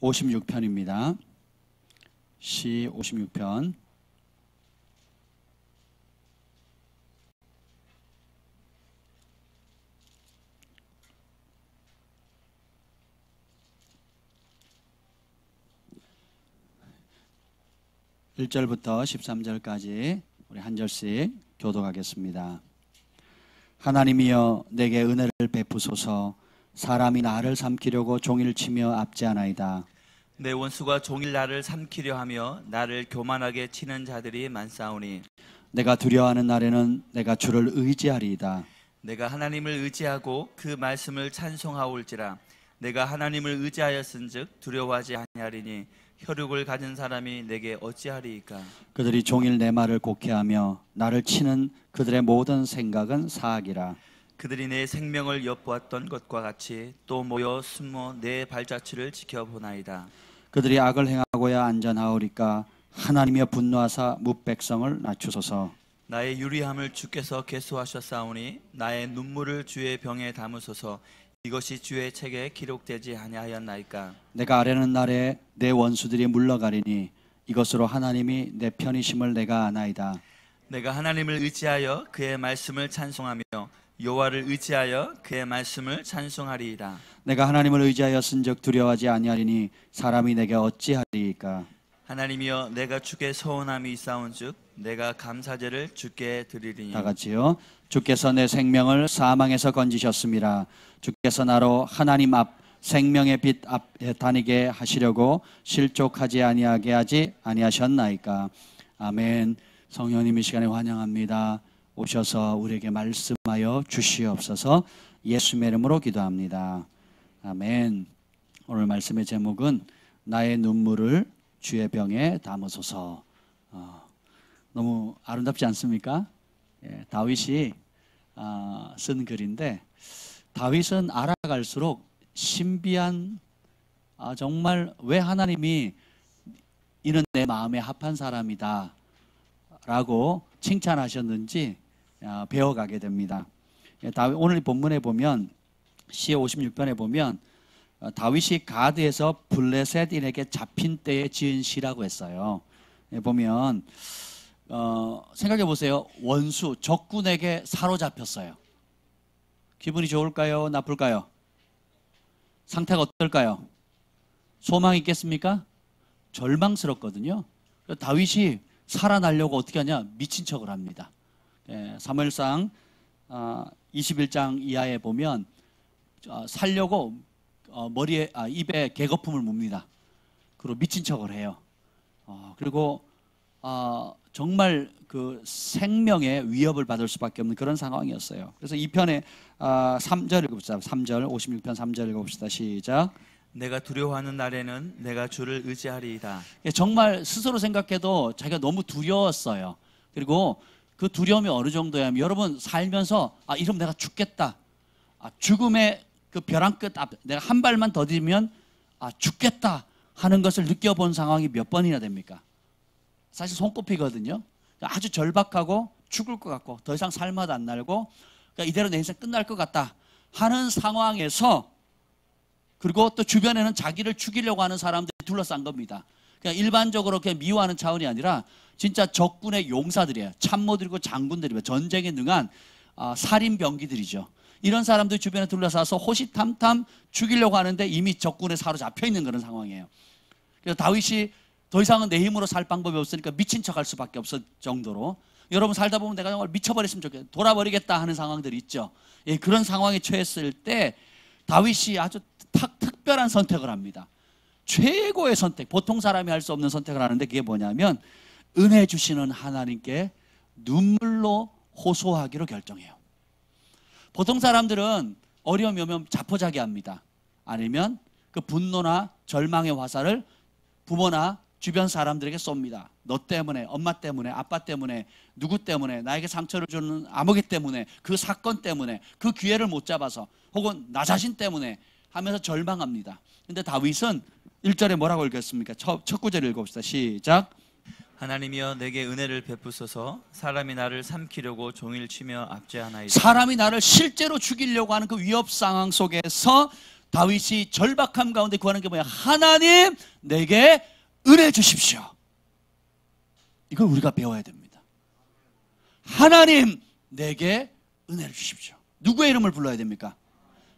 56편입니다. 시 56편. (1절부터) (13절까지) 우리 한 절씩 교독하겠습니다. 하나님이여 내게 은혜를 베푸소서. 사람이 나를 삼키려고 종일 치며 압제하나이다. 내 원수가 종일 나를 삼키려 하며 나를 교만하게 치는 자들이 많사오니 내가 두려워하는 날에는 내가 주를 의지하리이다. 내가 하나님을 의지하고 그 말씀을 찬송하올지라. 내가 하나님을 의지하였은즉 두려워하지 아니하리니 혈육을 가진 사람이 내게 어찌하리이까. 그들이 종일 내 말을 곡해하며 나를 치는 그들의 모든 생각은 사악이라. 그들이 내 생명을 엿보았던 것과 같이 또 모여 숨어 내 발자취를 지켜보나이다. 그들이 악을 행하고야 안전하오리까. 하나님이여 분노하사 뭇백성을 낮추소서. 나의 유리함을 주께서 계수하셨사오니 나의 눈물을 주의 병에 담으소서. 이것이 주의 책에 기록되지 아니하였나이까. 내가 아뢰는 날에 내 원수들이 물러가리니 이것으로 하나님이 내 편이심을 내가 아나이다. 내가 하나님을 의지하여 그의 말씀을 찬송하며 여호와를 의지하여 그의 말씀을 찬송하리이다. 내가 하나님을 의지하였은즉 두려워하지 아니하리니 사람이 내게 어찌하리이까. 하나님이여 내가 주께 서운함이 있사온즉 내가 감사제를 주께 드리리니. 다 같이요. 주께서 내 생명을 사망에서 건지셨습니다. 주께서 나로 하나님 앞 생명의 빛 앞에 다니게 하시려고 실족하지 아니하게 하지 아니하셨나이까. 아멘. 성령님 이 시간에 환영합니다. 오셔서 우리에게 말씀하여 주시옵소서. 예수님의 이름으로 기도합니다. 아멘. 오늘 말씀의 제목은 나의 눈물을 주의 병에 담으소서. 너무 아름답지 않습니까? 다윗이 쓴 글인데, 다윗은 알아갈수록 신비한, 정말 왜 하나님이 이는 내 마음에 합한 사람이다 라고 칭찬하셨는지 배워가게 됩니다. 오늘 본문에 보면, 시 56편에 보면 다윗이 가드에서 블레셋인에게 잡힌 때에 지은 시라고 했어요. 보면 생각해 보세요. 원수, 적군에게 사로잡혔어요. 기분이 좋을까요? 나쁠까요? 상태가 어떨까요? 소망이 있겠습니까? 절망스럽거든요. 다윗이 살아나려고 어떻게 하냐? 미친 척을 합니다. 사무엘상 21장 이하에 보면 살려고 머리에 입에 개거품을 뭅니다. 그리고 미친 척을 해요. 그리고 정말 그 생명의 위협을 받을 수밖에 없는 그런 상황이었어요. 그래서 이 편에 3절 읽어봅시다. 3절 56편 3절 읽어봅시다. 시작. 내가 두려워하는 날에는 내가 주를 의지하리이다. 정말 스스로 생각해도 자기가 너무 두려웠어요. 그리고 그 두려움이 어느 정도냐면, 여러분 살면서 이러면 내가 죽겠다, 죽음의 그 벼랑 끝 앞 내가 한 발만 더디면 죽겠다 하는 것을 느껴본 상황이 몇 번이나 됩니까? 사실 손꼽히거든요. 아주 절박하고 죽을 것 같고 더 이상 살맛 안 날고 이대로 내 인생 끝날 것 같다 하는 상황에서, 그리고 또 주변에는 자기를 죽이려고 하는 사람들이 둘러싼 겁니다. 그냥 일반적으로 그냥 미워하는 차원이 아니라 진짜 적군의 용사들이에요. 참모들이고 장군들이고 전쟁에 능한 살인병기들이죠. 이런 사람들 주변에 둘러싸서 호시탐탐 죽이려고 하는데 이미 적군에 사로잡혀 있는 그런 상황이에요. 그래서 다윗이 더 이상은 내 힘으로 살 방법이 없으니까 미친 척할 수밖에 없을 정도로, 여러분 살다 보면 내가 정말 미쳐버렸으면 좋겠다, 돌아버리겠다 하는 상황들이 있죠. 그런 상황에 처했을 때 다윗이 아주 특별한 선택을 합니다. 최고의 선택, 보통 사람이 할 수 없는 선택을 하는데, 그게 뭐냐면 은혜 주시는 하나님께 눈물로 호소하기로 결정해요. 보통 사람들은 어려움이 오면 자포자기합니다. 아니면 그 분노나 절망의 화살을 부모나 주변 사람들에게 쏩니다. 너 때문에, 엄마 때문에, 아빠 때문에, 누구 때문에, 나에게 상처를 주는 아무개 때문에, 그 사건 때문에, 그 기회를 못 잡아서, 혹은 나 자신 때문에 하면서 절망합니다. 근데 다윗은 1절에 뭐라고 읽었습니까? 첫 구절을 읽어봅시다. 시작. 하나님이여 내게 은혜를 베푸소서. 사람이 나를 삼키려고 종일 치며 압제하나이다. 사람이 나를 실제로 죽이려고 하는 그 위협 상황 속에서 다윗이 절박함 가운데 구하는 게 뭐야? 하나님 내게 은혜 주십시오. 이걸 우리가 배워야 됩니다. 하나님 내게 은혜를 주십시오. 누구의 이름을 불러야 됩니까?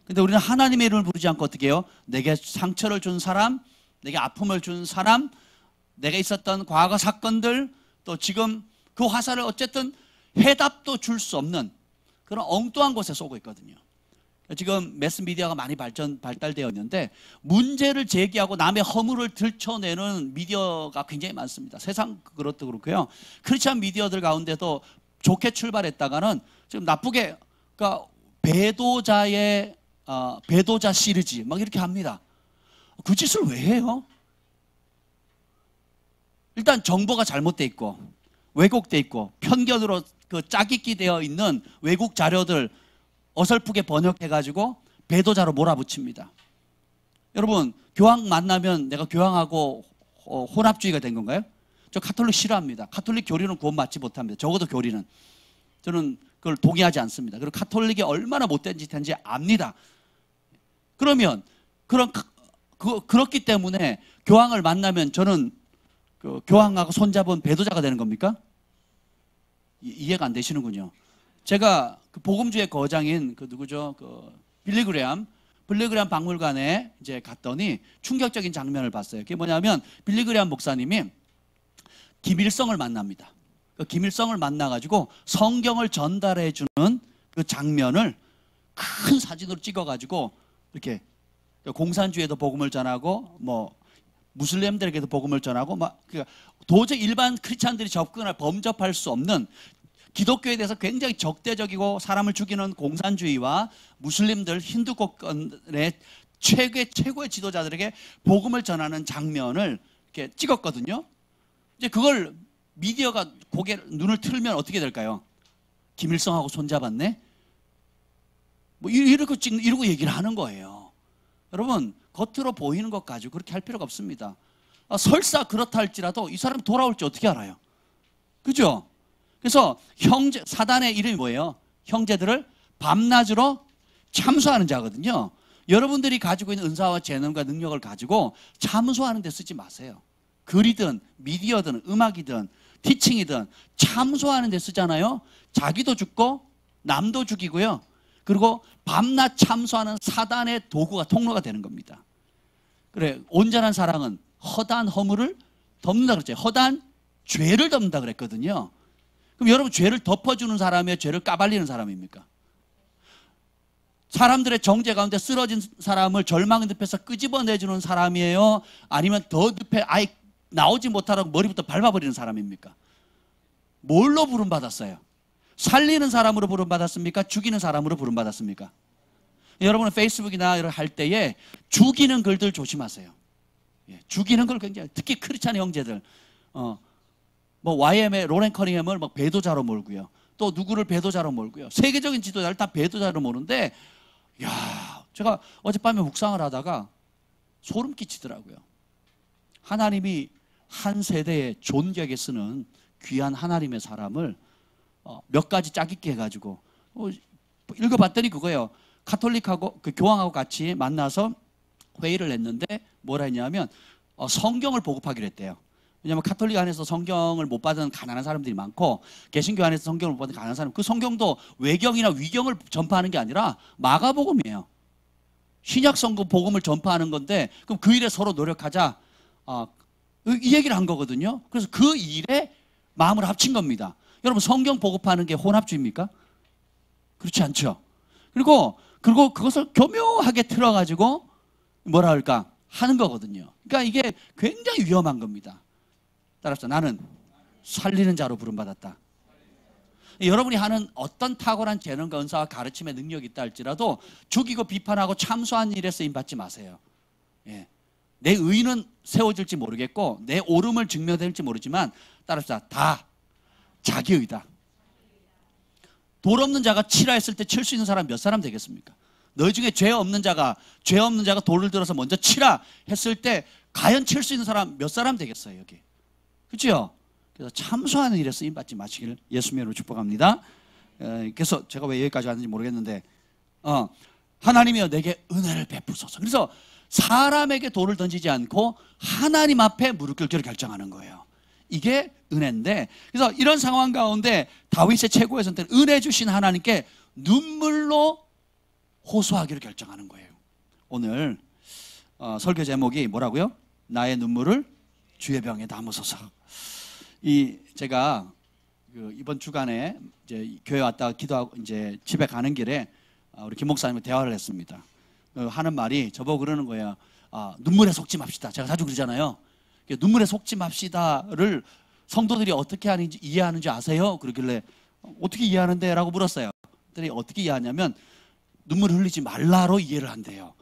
근데 우리는 하나님의 이름을 부르지 않고 어떻게 해요? 내게 상처를 준 사람, 내게 아픔을 준 사람, 내가 있었던 과거 사건들, 또 지금 그 화살을 어쨌든 해답도 줄 수 없는 그런 엉뚱한 곳에 쏘고 있거든요. 지금 매스미디어가 많이 발달되어 있는데 문제를 제기하고 남의 허물을 들춰내는 미디어가 굉장히 많습니다. 세상 그것도 그렇고요. 크리스찬 미디어들 가운데도 좋게 출발했다가는 지금 나쁘게, 그러니까 배도자 시리즈 막 이렇게 합니다. 그 짓을 왜 해요? 일단 정보가 잘못돼 있고 왜곡돼 있고 편견으로 그 짜깁기 되어 있는 외국 자료들 어설프게 번역해가지고 배도자로 몰아붙입니다. 여러분, 교황 만나면 내가 교황하고 혼합주의가 된 건가요? 저 가톨릭 싫어합니다. 가톨릭 교리는 구원 받지 못합니다. 적어도 교리는. 저는 그걸 동의하지 않습니다. 그리고 가톨릭이 얼마나 못된 짓 했는지 압니다. 그러면 그렇기 때문에 교황을 만나면 저는 그 교황하고 손잡은 배도자가 되는 겁니까? 이해가 안 되시는군요. 제가 그 복음주의 거장인 그 누구죠? 그 빌리그레암 박물관에 이제 갔더니 충격적인 장면을 봤어요. 그게 뭐냐면 빌리그레암 목사님이 김일성을 만납니다. 그 김일성을 만나가지고 성경을 전달해 주는 그 장면을 큰 사진으로 찍어가지고 이렇게 공산주의에도 복음을 전하고 뭐 무슬림들에게도 복음을 전하고 막 도저히 일반 크리스찬들이 접근할 범접할 수 없는 기독교에 대해서 굉장히 적대적이고 사람을 죽이는 공산주의와 무슬림들 힌두권의 최고의 지도자들에게 복음을 전하는 장면을 이렇게 찍었거든요. 이제 그걸 미디어가 눈을 틀면 어떻게 될까요? 김일성하고 손잡았네? 뭐 이러고 얘기를 하는 거예요. 여러분, 겉으로 보이는 것 가지고 그렇게 할 필요가 없습니다. 설사 그렇다 할지라도 이 사람이 돌아올지 어떻게 알아요? 그죠? 그래서 사단의 이름이 뭐예요? 형제들을 밤낮으로 참수하는 자거든요. 여러분들이 가지고 있는 은사와 재능과 능력을 가지고 참수하는 데 쓰지 마세요. 글이든 미디어든 음악이든 티칭이든 참수하는 데 쓰잖아요. 자기도 죽고 남도 죽이고요. 그리고 밤낮 참수하는 사단의 도구가 통로가 되는 겁니다. 그래, 온전한 사랑은 허다한 허물을 덮는다 그랬죠. 허다한 죄를 덮는다 그랬거든요. 그럼 여러분, 죄를 덮어주는 사람이에요? 죄를 까발리는 사람입니까? 사람들의 정죄 가운데 쓰러진 사람을 절망의 늪에서 끄집어내주는 사람이에요? 아니면 더 늪에 아예 나오지 못하라고 머리부터 밟아버리는 사람입니까? 뭘로 부름받았어요? 살리는 사람으로 부름받았습니까? 죽이는 사람으로 부름받았습니까? 여러분은 페이스북이나 이런 할 때에 죽이는 글들 조심하세요. 죽이는 걸 굉장히, 특히 크리스찬 형제들, 뭐 YM의 로렌 커닝햄을 막 배도자로 몰고요. 또 누구를 배도자로 몰고요. 세계적인 지도자를 다 배도자로 모는데, 야, 제가 어젯밤에 묵상을 하다가 소름 끼치더라고요. 하나님이 한 세대에 존귀하게 쓰는 귀한 하나님의 사람을 몇 가지 짜깁기 해가지고 읽어봤더니 그거예요. 가톨릭하고 그 교황하고 같이 만나서 회의를 했는데 뭐라 했냐면 성경을 보급하기로 했대요. 왜냐하면 가톨릭 안에서 성경을 못 받은 가난한 사람들이 많고 개신교 안에서 성경을 못 받은 가난한 사람, 그 성경도 외경이나 위경을 전파하는 게 아니라 마가복음이에요. 신약 성경 복음을 전파하는 건데 그럼 그 일에 서로 노력하자, 이 얘기를 한 거거든요. 그래서 그 일에 마음을 합친 겁니다. 여러분, 성경 보급하는 게 혼합주의입니까? 그렇지 않죠. 그리고 그것을 교묘하게 틀어가지고 뭐라 할까 하는 거거든요. 그러니까 이게 굉장히 위험한 겁니다. 따라서 나는 살리는 자로 부름받았다. 여러분이 하는 어떤 탁월한 재능과 은사와 가르침의 능력이 있다 할지라도 죽이고 비판하고 참수한 일에 쓰임받지 마세요. 내 의는 세워질지 모르겠고 내 옳음을 증명될지 모르지만 따라서 다 자기 의다. 돌 없는 자가 치라 했을 때 칠 수 있는 사람 몇 사람 되겠습니까? 너희 중에 죄 없는 자가 돌을 들어서 먼저 치라 했을 때 과연 칠 수 있는 사람 몇 사람 되겠어요, 여기? 그렇죠? 그래서 참수하는 일에 쓰임 받지 마시기를 예수님으로 축복합니다. 그래서 제가 왜 여기까지 왔는지 모르겠는데 하나님이여 내게 은혜를 베푸소서. 그래서 사람에게 돌을 던지지 않고 하나님 앞에 무릎 꿇기를 결정하는 거예요. 이게 은혜인데, 그래서 이런 상황 가운데 다윗의 최고의 선택은 은혜 주신 하나님께 눈물로 호소하기를 결정하는 거예요. 오늘 설교 제목이 뭐라고요? 나의 눈물을 주의 병에 담으소서. 제가 이번 주간에 이제 교회 왔다가 기도하고 이제 집에 가는 길에 우리 김 목사님과 대화를 했습니다. 하는 말이 저보고 그러는 거예요. 눈물에 속지 맙시다. 제가 자주 그러잖아요. 눈물에 속지 맙시다를 성도들이 어떻게 하는지 이해하는지 아세요? 그러길래 어떻게 이해하는데? 라고 물었어요. 그랬더니 어떻게 이해하냐면 눈물 흘리지 말라로 이해를 한대요.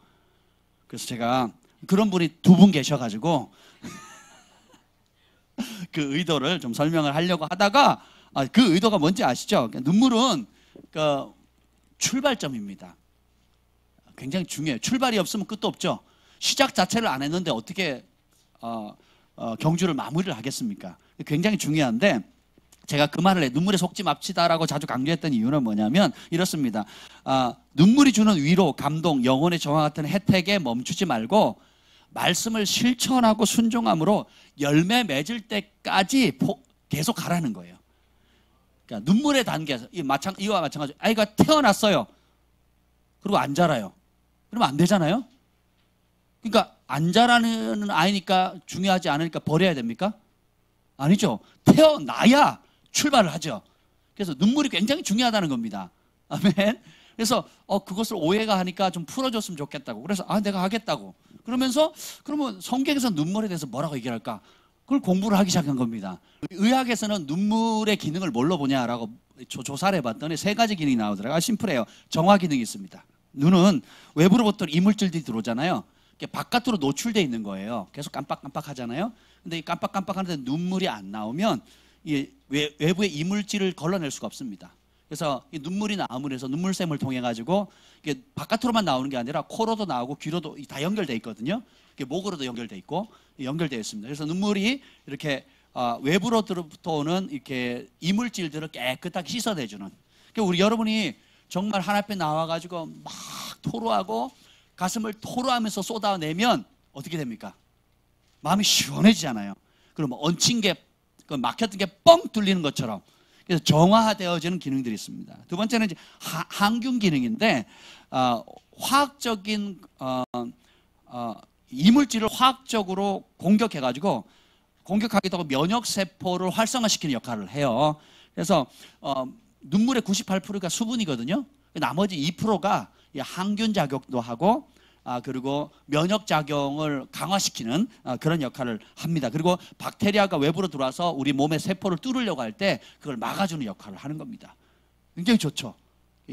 그래서 제가 그런 분이 두 분 계셔가지고 그 의도를 좀 설명을 하려고 하다가 그 의도가 뭔지 아시죠? 눈물은 그 출발점입니다. 굉장히 중요해요. 출발이 없으면 끝도 없죠. 시작 자체를 안 했는데 어떻게 경주를 마무리를 하겠습니까? 굉장히 중요한데 제가 그 말을 해 눈물에 속지 맙시다라고 자주 강조했던 이유는 뭐냐면 이렇습니다. 눈물이 주는 위로, 감동, 영혼의 정화 같은 혜택에 멈추지 말고 말씀을 실천하고 순종함으로 열매 맺을 때까지 계속 가라는 거예요. 그러니까 눈물의 단계에서 이와 마찬가지로 아이가 태어났어요. 그리고 안 자라요. 그러면 안 되잖아요. 그러니까 안 자라는 아이니까 중요하지 않으니까 버려야 됩니까? 아니죠. 태어나야 출발을 하죠. 그래서 눈물이 굉장히 중요하다는 겁니다. 아멘. 그래서 그것을 오해가 하니까 좀 풀어줬으면 좋겠다고. 그래서 내가 하겠다고. 그러면 성경에서 눈물에 대해서 뭐라고 얘기할까? 그걸 공부를 하기 시작한 겁니다. 의학에서는 눈물의 기능을 뭘로 보냐라고 조사를 해봤더니 세 가지 기능이 나오더라고요. 심플해요. 정화 기능이 있습니다. 눈은 외부로부터 이물질들이 들어오잖아요. 바깥으로 노출되어 있는 거예요. 계속 깜빡깜빡 하잖아요. 근데 이 깜빡깜빡 하는데 눈물이 안 나오면 외부의 이물질을 걸러낼 수가 없습니다. 그래서 이 눈물이 나옴으로 해서 눈물샘을 통해 가지고 이게 바깥으로만 나오는 게 아니라 코로도 나오고 귀로도 다 연결되어 있거든요. 목으로도 연결되어 있고 연결되어 있습니다. 그래서 눈물이 이렇게 외부로부터 오는 이렇게 이물질들을 깨끗하게 씻어내주는. 그러니까 우리 여러분이 정말 하나님 앞에 나와가지고 막 토로하고 가슴을 토로하면서 쏟아내면 어떻게 됩니까? 마음이 시원해지잖아요. 그러면 얹힌 게 막혔던 게 뻥 뚫리는 것처럼. 그래서 정화되어지는 기능들이 있습니다. 두 번째는 이제 항균 기능인데 화학적인 이물질을 화학적으로 공격해가지고 공격하기도 하고 면역 세포를 활성화시키는 역할을 해요. 그래서 눈물의 98%가 수분이거든요. 나머지 2%가 항균 작용도 하고 그리고 면역 작용을 강화시키는 그런 역할을 합니다. 그리고 박테리아가 외부로 들어와서 우리 몸의 세포를 뚫으려고 할 때 그걸 막아주는 역할을 하는 겁니다. 굉장히 좋죠.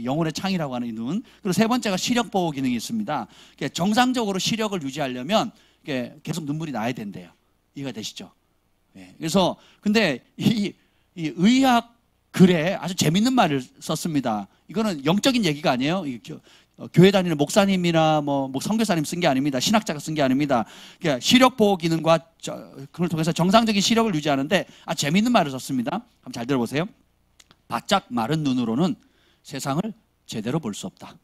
영혼의 창이라고 하는 이 눈. 그리고 세 번째가 시력 보호 기능이 있습니다. 정상적으로 시력을 유지하려면 계속 눈물이 나야 된대요. 이해가 되시죠? 그래서 근데 이 의학 글에 아주 재밌는 말을 썼습니다. 이거는 영적인 얘기가 아니에요. 교회 다니는 목사님이나 뭐 선교사님 쓴 게 아닙니다. 신학자가 쓴 게 아닙니다. 그러니까 시력 보호 기능과 그걸 통해서 정상적인 시력을 유지하는데 재밌는 말을 썼습니다. 한번 잘 들어보세요. 바짝 마른 눈으로는 세상을 제대로 볼 수 없다.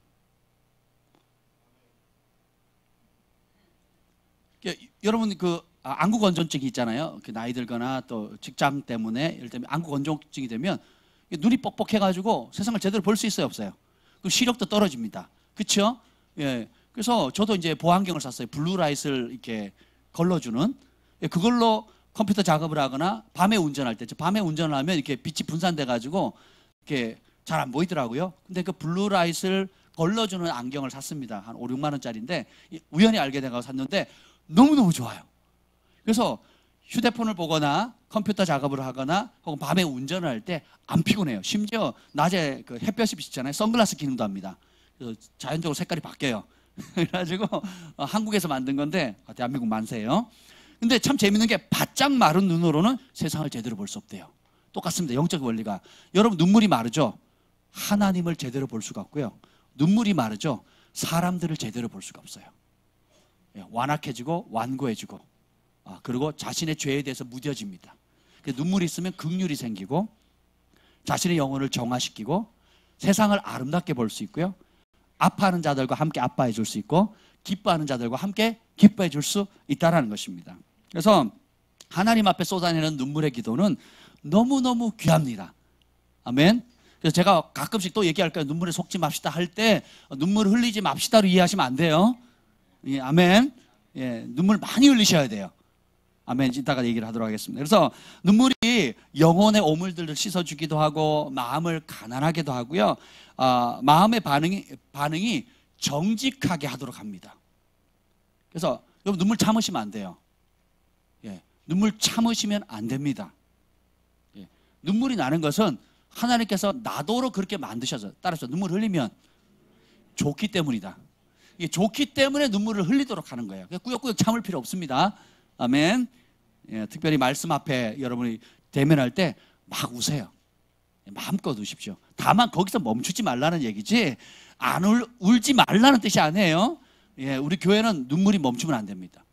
그러니까 여러분 안구 건조증이 있잖아요. 나이 들거나 또 직장 때문에 예를 들면 안구 건조증이 되면 눈이 뻑뻑해가지고 세상을 제대로 볼 수 있어요, 없어요? 그 시력도 떨어집니다. 그렇죠? 예. 그래서 저도 이제 보안경을 샀어요. 블루라이트를 이렇게 걸러주는. 그걸로 컴퓨터 작업을 하거나 밤에 운전할 때, 밤에 운전을 하면 이렇게 빛이 분산돼가지고 이렇게 잘 안 보이더라고요. 근데 그 블루라이트를 걸러주는 안경을 샀습니다. 한 5, 6만 원짜리인데 우연히 알게 돼서 샀는데 너무너무 좋아요. 그래서 휴대폰을 보거나 컴퓨터 작업을 하거나 혹은 밤에 운전을 할 때 안 피곤해요. 심지어 낮에 햇볕이 비치잖아요. 선글라스 기능도 합니다. 그래서 자연적으로 색깔이 바뀌어요. 그래가지고 한국에서 만든 건데 대한민국 만세예요. 근데 참 재밌는 게 바짝 마른 눈으로는 세상을 제대로 볼 수 없대요. 똑같습니다. 영적 원리가. 여러분 눈물이 마르죠? 하나님을 제대로 볼 수가 없고요. 눈물이 마르죠? 사람들을 제대로 볼 수가 없어요. 완악해지고 완고해지고 그리고 자신의 죄에 대해서 무뎌집니다. 눈물이 있으면 긍휼이 생기고 자신의 영혼을 정화시키고 세상을 아름답게 볼 수 있고요. 아파하는 자들과 함께 아파해 줄 수 있고 기뻐하는 자들과 함께 기뻐해 줄 수 있다는 것입니다. 그래서 하나님 앞에 쏟아내는 눈물의 기도는 너무너무 귀합니다. 아멘. 그래서 제가 가끔씩 또 얘기할까요? 눈물에 속지 맙시다 할 때 눈물 흘리지 맙시다로 이해하시면 안 돼요. 예, 아멘. 예, 눈물 많이 흘리셔야 돼요. 아멘. 이따가 얘기를 하도록 하겠습니다. 그래서 눈물이 영혼의 오물들을 씻어주기도 하고 마음을 가난하게도 하고요. 마음의 반응이 정직하게 하도록 합니다. 그래서 여러분 눈물 참으시면 안 돼요. 예, 눈물 참으시면 안 됩니다. 예, 눈물이 나는 것은 하나님께서 나도록 그렇게 만드셔서 따라서 눈물 흘리면 좋기 때문이다. 이게 좋기 때문에 눈물을 흘리도록 하는 거예요. 꾸역꾸역 참을 필요 없습니다. 아멘. 예, 특별히 말씀 앞에 여러분이 대면할 때 막 우세요. 마음껏 우십시오. 다만 거기서 멈추지 말라는 얘기지 울지 말라는 뜻이 아니에요. 예, 우리 교회는 눈물이 멈추면 안 됩니다.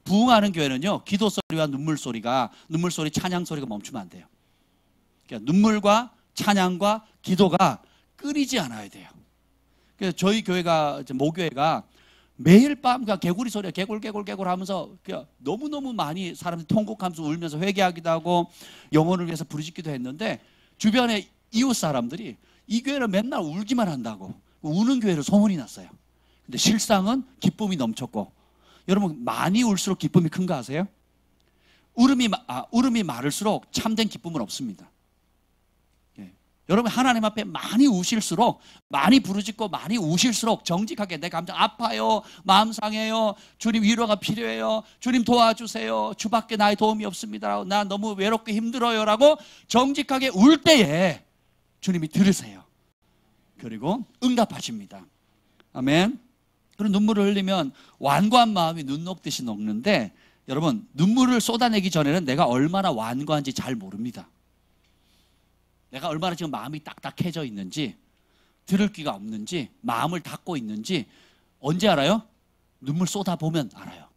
부흥하는 교회는요, 기도 소리와 눈물 소리, 찬양 소리가 멈추면 안 돼요. 그러니까 눈물과 찬양과 기도가 끊이지 않아야 돼요. 그래서 저희 교회가 모교회가 매일 밤 개구리 소리가 개굴 하면서 너무너무 많이 사람들이 통곡하면서 울면서 회개하기도 하고 영혼을 위해서 부르짖기도 했는데 주변에 이웃 사람들이 이 교회는 맨날 울기만 한다고 우는 교회로 소문이 났어요. 근데 실상은 기쁨이 넘쳤고, 여러분 많이 울수록 기쁨이 큰 거 아세요? 울음이 많을수록 참된 기쁨은 없습니다. 예. 여러분 하나님 앞에 많이 우실수록, 많이 부르짖고 많이 우실수록 정직하게 내 감정 아파요, 마음 상해요, 주님 위로가 필요해요, 주님 도와주세요, 주밖에 나의 도움이 없습니다, 나 너무 외롭고 힘들어요 라고 정직하게 울 때에 주님이 들으세요. 그리고 응답하십니다. 아멘. 그런 눈물을 흘리면 완고한 마음이 눈 녹듯이 녹는데, 여러분 눈물을 쏟아내기 전에는 내가 얼마나 완고한지 잘 모릅니다. 내가 얼마나 지금 마음이 딱딱해져 있는지, 들을 귀가 없는지, 마음을 닫고 있는지 언제 알아요? 눈물 쏟아보면 알아요.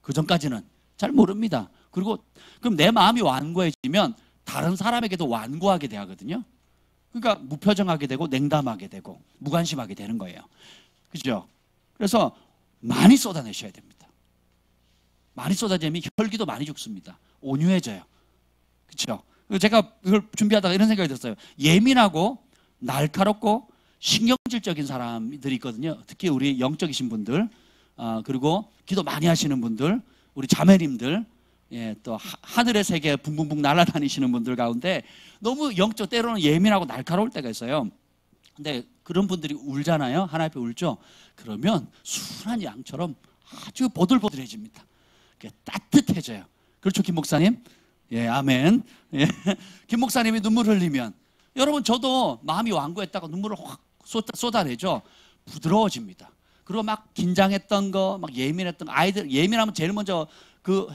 그 전까지는 잘 모릅니다. 그리고 그럼 내 마음이 완고해지면 다른 사람에게도 완고하게 대하거든요. 그러니까 무표정하게 되고 냉담하게 되고 무관심하게 되는 거예요. 그죠? 그래서 많이 쏟아내셔야 됩니다. 많이 쏟아지면 혈기도 많이 죽습니다. 온유해져요. 그렇죠? 제가 이걸 준비하다가 이런 생각이 들었어요. 예민하고 날카롭고 신경질적인 사람들이 있거든요. 특히 우리 영적이신 분들, 그리고 기도 많이 하시는 분들, 우리 자매님들, 예, 또 하늘의 세계 붕붕붕 날아다니시는 분들 가운데 너무 영적 때로는 예민하고 날카로울 때가 있어요. 근데 그런 분들이 울잖아요. 하나님 앞에 울죠. 그러면 순한 양처럼 아주 보들보들해집니다. 따뜻해져요. 그렇죠, 김 목사님? 예, 아멘. 예. 김 목사님이 눈물 흘리면, 여러분 저도 마음이 완고했다가 눈물을 확 쏟아내죠. 부드러워집니다. 그리고 막 긴장했던 거, 막 예민했던 거, 아이들 예민하면 제일 먼저 그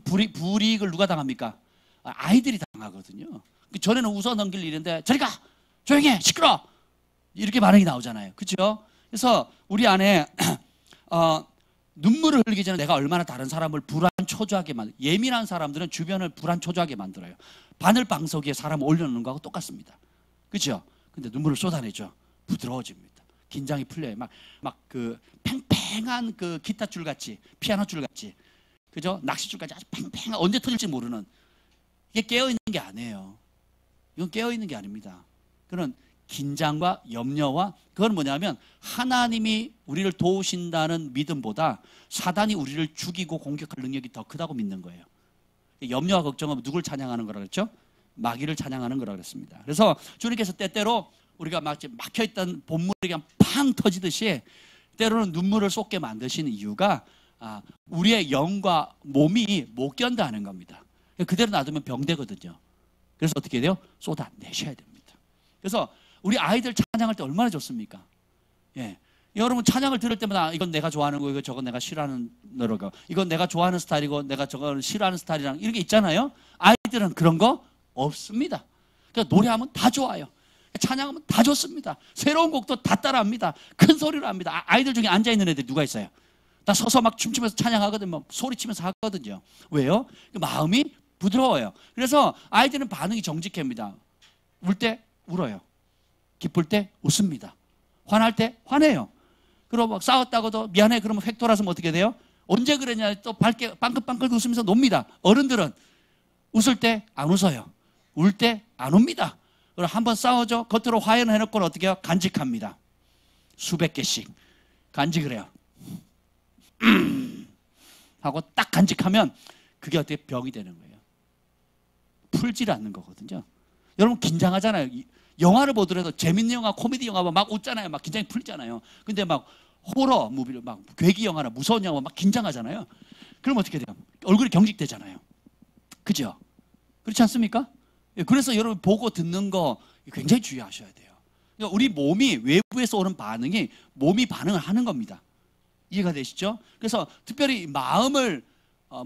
불이익을 누가 당합니까? 아이들이 당하거든요. 전에는 웃어 넘길 일인데 저리 가! 조용히 해! 시끄러! 이렇게 반응이 나오잖아요. 그렇죠? 그래서 우리 안에 눈물을 흘리기 전에 내가 얼마나 다른 사람을 불안초조하게 예민한 사람들은 주변을 불안초조하게 만들어요. 바늘방석에 사람 올려놓는 거하고 똑같습니다. 그렇죠? 근데 눈물을 쏟아내죠. 부드러워집니다. 긴장이 풀려요. 막 그 팽팽한 그 기타 줄 같이, 피아노 줄 같이, 그죠? 낚싯줄까지 아주 팽팽한, 언제 터질지 모르는, 이게 깨어있는 게 아니에요. 이건 깨어있는 게 아닙니다. 그런 긴장과 염려와, 그건 뭐냐면 하나님이 우리를 도우신다는 믿음보다 사단이 우리를 죽이고 공격할 능력이 더 크다고 믿는 거예요. 염려와 걱정은 누굴 찬양하는 거라 그랬죠? 마귀를 찬양하는 거라 그랬습니다. 그래서 주님께서 때때로 우리가 막혀있던 본물이 그냥 팡 터지듯이 때로는 눈물을 쏟게 만드시는 이유가 우리의 영과 몸이 못 견다는 겁니다. 그대로 놔두면 병되거든요. 그래서 어떻게 해야 돼요? 쏟아내셔야 됩니다. 그래서 우리 아이들 찬양할 때 얼마나 좋습니까? 예. 여러분 찬양을 들을 때마다 이건 내가 좋아하는 거, 이거 저건 내가 싫어하는 노래고, 이건 내가 좋아하는 스타일이고 내가 저걸 싫어하는 스타일이랑 이런 게 있잖아요. 아이들은 그런 거 없습니다. 그러니까 노래하면 다 좋아요. 찬양하면 다 좋습니다. 새로운 곡도 다 따라합니다. 큰 소리로 합니다. 아이들 중에 앉아있는 애들이 누가 있어요? 다 서서 막 춤추면서 찬양하거든요. 막 소리치면서 하거든요. 왜요? 마음이 부드러워요. 그래서 아이들은 반응이 정직합니다. 울 때 울어요. 기쁠 때 웃습니다. 화날 때 화내요. 그리고 막 싸웠다고도 미안해 그러면 획 돌아서면 어떻게 돼요? 언제 그랬냐 또 밝게 빵긋빵긋 웃으면서 놉니다. 어른들은 웃을 때 안 웃어요. 울 때 안 웁니다. 그럼 한번 싸워줘. 겉으로 화해는 해놓고는 어떻게 해요? 간직합니다. 수백 개씩 간직을 해요. 하고 딱 간직하면 그게 어떻게 병이 되는 거예요. 풀질 않는 거거든요. 여러분 긴장하잖아요. 영화를 보더라도 재밌는 영화, 코미디 영화 막 웃잖아요. 막 긴장이 풀잖아요. 근데 막 호러 무비를 막 괴기 영화나 무서운 영화 막 긴장하잖아요. 그럼 어떻게 돼요? 얼굴이 경직되잖아요. 그죠? 그렇지 않습니까? 그래서 여러분 보고 듣는 거 굉장히 주의하셔야 돼요. 그러니까 우리 몸이 외부에서 오는 반응이 몸이 반응을 하는 겁니다. 이해가 되시죠? 그래서 특별히 마음을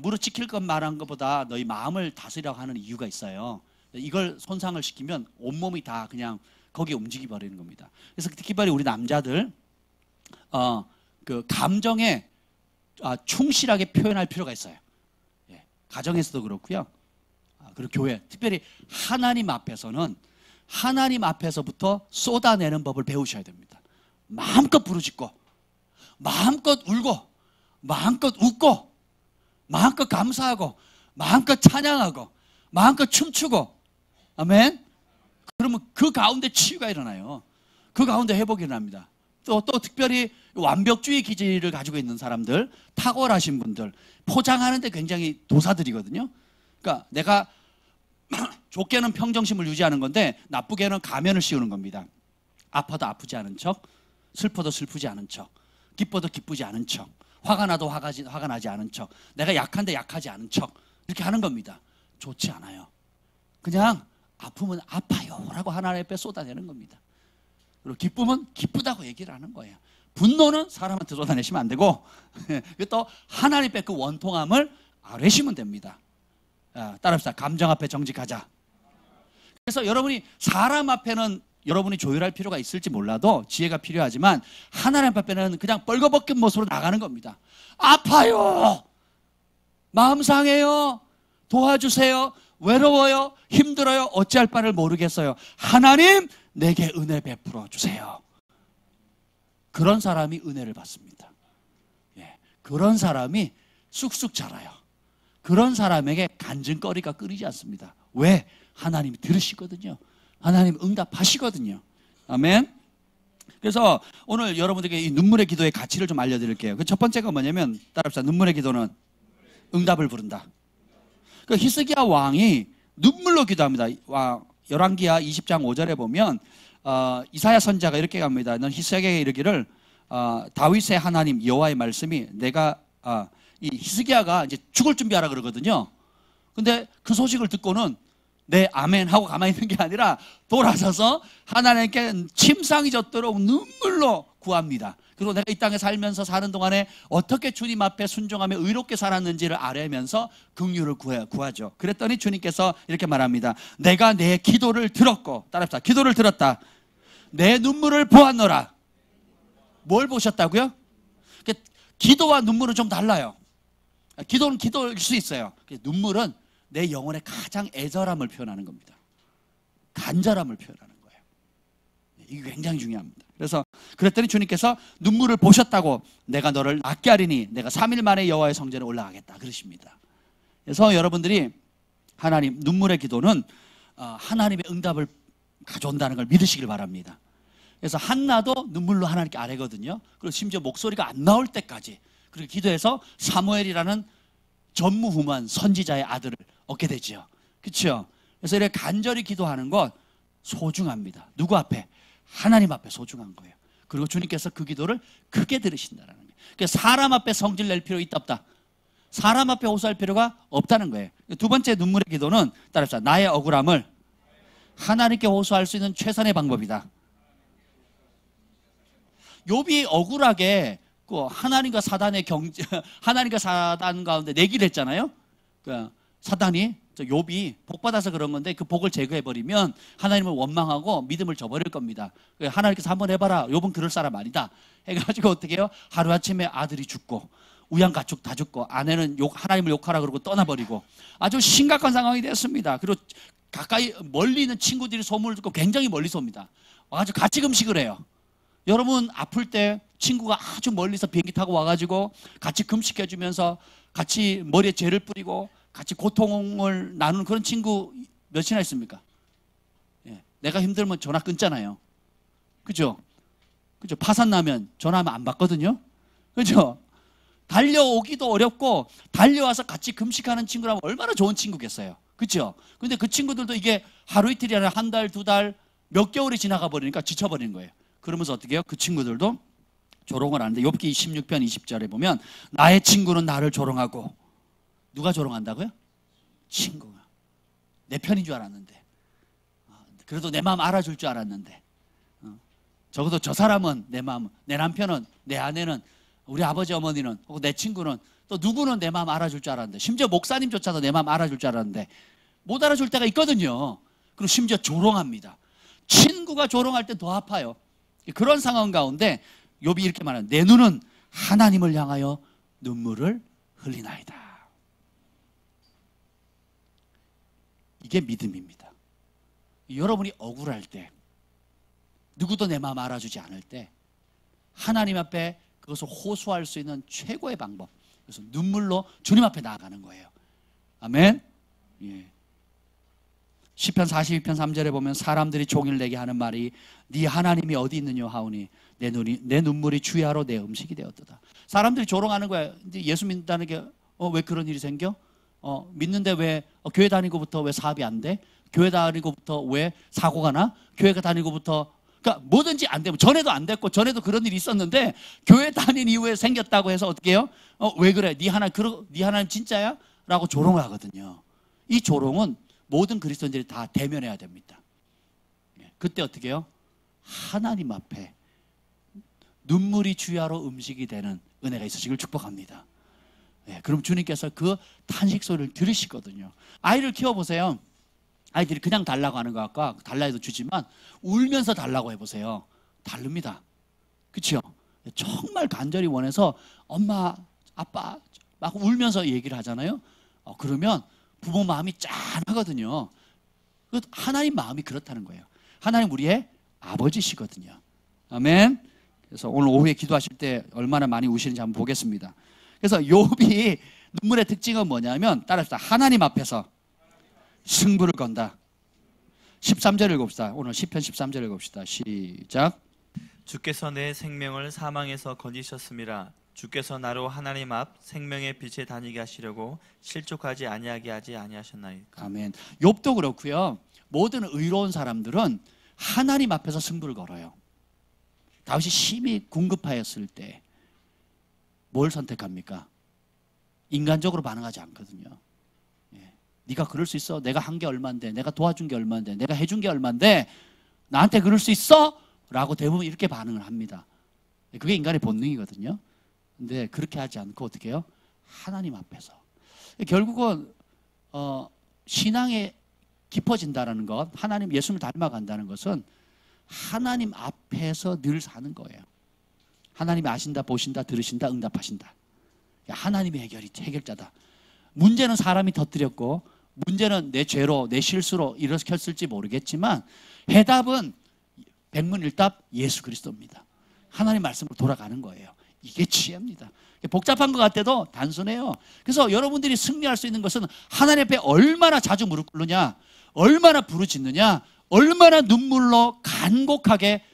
무릇 지킬 것 말한 것보다 너희 마음을 다스리라고 하는 이유가 있어요. 이걸 손상을 시키면 온몸이 다 그냥 거기에 움직이 버리는 겁니다. 그래서 특히 우리 남자들 그 감정에 충실하게 표현할 필요가 있어요. 예, 가정에서도 그렇고요. 그리고 교회, 특별히 하나님 앞에서는 하나님 앞에서부터 쏟아내는 법을 배우셔야 됩니다. 마음껏 부르짖고 마음껏 울고 마음껏 웃고 마음껏 감사하고 마음껏 찬양하고 마음껏 춤추고 아멘. 그러면 그 가운데 치유가 일어나요. 그 가운데 회복이 일어납니다. 또 특별히 완벽주의 기질을 가지고 있는 사람들, 탁월하신 분들, 포장하는데 굉장히 도사들이거든요. 그러니까 내가 좋게는 평정심을 유지하는 건데 나쁘게는 가면을 씌우는 겁니다. 아파도 아프지 않은 척, 슬퍼도 슬프지 않은 척, 기뻐도 기쁘지 않은 척, 화가 나도 화가 나지 않은 척, 내가 약한데 약하지 않은 척, 이렇게 하는 겁니다. 좋지 않아요. 그냥 아프면 아파요 라고 하나님 앞에 쏟아내는 겁니다. 그리고 기쁨은 기쁘다고 얘기를 하는 거예요. 분노는 사람한테 쏟아내시면 안 되고 또 하나님 앞에 그 원통함을 아뢰시면 됩니다. 따라합시다. 감정 앞에 정직하자. 그래서 여러분이 사람 앞에는 여러분이 조율할 필요가 있을지 몰라도 지혜가 필요하지만 하나님 앞에는 그냥 뻘거벗긴 모습으로 나가는 겁니다. 아파요, 마음 상해요, 도와주세요, 외로워요, 힘들어요, 어찌할 바를 모르겠어요. 하나님 내게 은혜 베풀어 주세요. 그런 사람이 은혜를 받습니다. 예, 그런 사람이 쑥쑥 자라요. 그런 사람에게 간증거리가 끊이지 않습니다. 왜? 하나님이 들으시거든요. 하나님 응답하시거든요. 아멘. 그래서 오늘 여러분들에게 이 눈물의 기도의 가치를 좀 알려드릴게요. 그 첫 번째가 뭐냐면 따라합시다. 눈물의 기도는 응답을 부른다. 그 히스기야 왕이 눈물로 기도합니다. 열왕기하 20장 5절에 보면 이사야 선자가 이렇게 갑니다. 넌 히스기야에게 이르기를 다윗의 하나님 여호와의 말씀이 내가 이 히스기야가 이제 죽을 준비하라 그러거든요. 근데 그 소식을 듣고는 네 아멘 하고 가만히 있는 게 아니라 돌아서서 하나님께 침상이 젖도록 눈물로 구합니다. 그리고 내가 이 땅에 살면서 사는 동안에 어떻게 주님 앞에 순종하며 의롭게 살았는지를 아뢰면서 긍휼을 구하죠. 그랬더니 주님께서 이렇게 말합니다. 내가 내 기도를 들었고, 따라합시다. 기도를 들었다. 내 눈물을 보았노라. 뭘 보셨다고요? 기도와 눈물은 좀 달라요. 기도는 기도일 수 있어요. 눈물은 내 영혼의 가장 애절함을 표현하는 겁니다. 간절함을 표현하는 거예요. 이게 굉장히 중요합니다. 그래서 그랬더니 주님께서 눈물을 보셨다고 내가 너를 낫게 하리니 내가 3일 만에 여호와의 성전에 올라가겠다 그러십니다. 그래서 여러분들이 하나님 눈물의 기도는 하나님의 응답을 가져온다는 걸 믿으시길 바랍니다. 그래서 한나도 눈물로 하나님께 아뢰거든요. 그리고 심지어 목소리가 안 나올 때까지 그렇게 기도해서 사무엘이라는 전무후무한 선지자의 아들을 얻게 되죠. 그렇죠? 그래서 이렇게 간절히 기도하는 것 소중합니다. 누구 앞에? 하나님 앞에 소중한 거예요. 그리고 주님께서 그 기도를 크게 들으신다는 거예요. 그러니까 사람 앞에 성질 낼 필요 있다 없다? 사람 앞에 호소할 필요가 없다는 거예요. 두 번째 눈물의 기도는 따라합시다. 나의 억울함을 하나님께 호소할 수 있는 최선의 방법이다. 욥이 억울하게 하나님과 사단의 하나님과 사단 가운데 내기를 했잖아요. 사단이 욥이 복 받아서 그런 건데 그 복을 제거해 버리면 하나님을 원망하고 믿음을 저버릴 겁니다. 하나님께서 한번 해봐라. 욥은 그럴 사람 아니다. 해가지고 어떻게 해요? 하루 아침에 아들이 죽고 우양가축 다 죽고 아내는 하나님을 욕하라 그러고 떠나버리고 아주 심각한 상황이 됐습니다. 그리고 가까이 멀리 있는 친구들이 소문을 듣고 굉장히 멀리서 옵니다. 와가지고 같이 금식을 해요. 여러분 아플 때 친구가 아주 멀리서 비행기 타고 와가지고 같이 금식해주면서 같이 머리에 젤을 뿌리고 같이 고통을 나누는 그런 친구 몇이나 있습니까? 예. 내가 힘들면 전화 끊잖아요. 그죠? 그죠? 파산 나면 전화하면 안 받거든요. 그죠? 달려오기도 어렵고 달려와서 같이 금식하는 친구라면 얼마나 좋은 친구겠어요. 그죠? 근데 그 친구들도 이게 하루 이틀이 아니라 한 달, 두 달, 몇 개월이 지나가 버리니까 지쳐버리는 거예요. 그러면서 어떻게 해요? 그 친구들도 조롱을 하는데 욥기 16편 20절에 보면 나의 친구는 나를 조롱하고 누가 조롱한다고요? 친구가. 내 편인 줄 알았는데 그래도 내 마음 알아줄 줄 알았는데 적어도 저 사람은 내 마음, 내 남편은, 내 아내는, 우리 아버지 어머니는, 혹은 내 친구는 또 누구는 내 마음 알아줄 줄 알았는데 심지어 목사님조차도 내 마음 알아줄 줄 알았는데 못 알아줄 때가 있거든요. 그리고 심지어 조롱합니다. 친구가 조롱할 때 더 아파요. 그런 상황 가운데 욥이 이렇게 말하는 내 눈은 하나님을 향하여 눈물을 흘리나이다. 이게 믿음입니다. 여러분이 억울할 때 누구도 내 마음 알아주지 않을 때 하나님 앞에 그것을 호소할 수 있는 최고의 방법, 그래서 눈물로 주님 앞에 나아가는 거예요. 아멘. 예. 시편 42편 3절에 보면 사람들이 종일 내게 하는 말이 네 하나님이 어디 있느냐 하오니 내 눈물이 주야로 내 음식이 되었도다. 사람들이 조롱하는 거야. 이제 예수 믿는다는 게 왜 그런 일이 생겨? 믿는데 왜 교회 다니고부터 왜 사업이 안 돼? 교회 다니고부터 왜 사고가 나? 교회 다니고부터 그러니까 뭐든지 안 되면 전에도 안 됐고 전에도 그런 일이 있었는데 교회 다닌 이후에 생겼다고 해서 어떻게 해요? 왜 그래? 네 하나님 진짜야? 라고 조롱을 하거든요. 이 조롱은 모든 그리스도인들이 다 대면해야 됩니다. 그때 어떻게 해요? 하나님 앞에 눈물이 주야로 음식이 되는 은혜가 있으시길 축복합니다. 그럼 주님께서 그 탄식 소리를 들으시거든요. 아이를 키워보세요. 아이들이 그냥 달라고 하는 것과 달라 해도 주지만 울면서 달라고 해보세요. 다릅니다. 그렇죠? 정말 간절히 원해서 엄마, 아빠 막 울면서 얘기를 하잖아요. 그러면 부모 마음이 짠하거든요. 하나님 마음이 그렇다는 거예요. 하나님 우리의 아버지시거든요. 아멘. 그래서 오늘 오후에 기도하실 때 얼마나 많이 우시는지 한번 보겠습니다. 그래서 욥이 눈물의 특징은 뭐냐면 따라합시다. 하나님 앞에서 승부를 건다. 13절 읽읍시다. 오늘 시편 13절 읽읍시다. 시작. 주께서 내 생명을 사망에서 건지셨음이라. 주께서 나로 하나님 앞 생명의 빛에 다니게 하시려고 실족하지 아니하게 하지 아니하셨나이까. 아멘. 욥도 그렇고요. 모든 의로운 사람들은 하나님 앞에서 승부를 걸어요. 다윗이 심히 궁급하였을 때 뭘 선택합니까? 인간적으로 반응하지 않거든요. 네가 그럴 수 있어? 내가 한 게 얼만데, 내가 도와준 게 얼만데, 내가 해준 게 얼만데 나한테 그럴 수 있어? 라고 대부분 이렇게 반응을 합니다. 그게 인간의 본능이거든요. 근데 그렇게 하지 않고 어떻게 해요? 하나님 앞에서. 결국은 신앙에 깊어진다는 것, 하나님 예수님을 닮아간다는 것은 하나님 앞에서 늘 사는 거예요. 하나님이 아신다, 보신다, 들으신다, 응답하신다. 하나님의 해결자다. 문제는 사람이 터뜨렸고 문제는 내 죄로, 내 실수로 일으켰을지 모르겠지만 해답은 백문일답 예수 그리스도입니다. 하나님 말씀으로 돌아가는 거예요. 이게 지혜입니다. 복잡한 것 같아도 단순해요. 그래서 여러분들이 승리할 수 있는 것은 하나님 앞에 얼마나 자주 무릎 꿇느냐, 얼마나 부르짖느냐, 얼마나 눈물로 간곡하게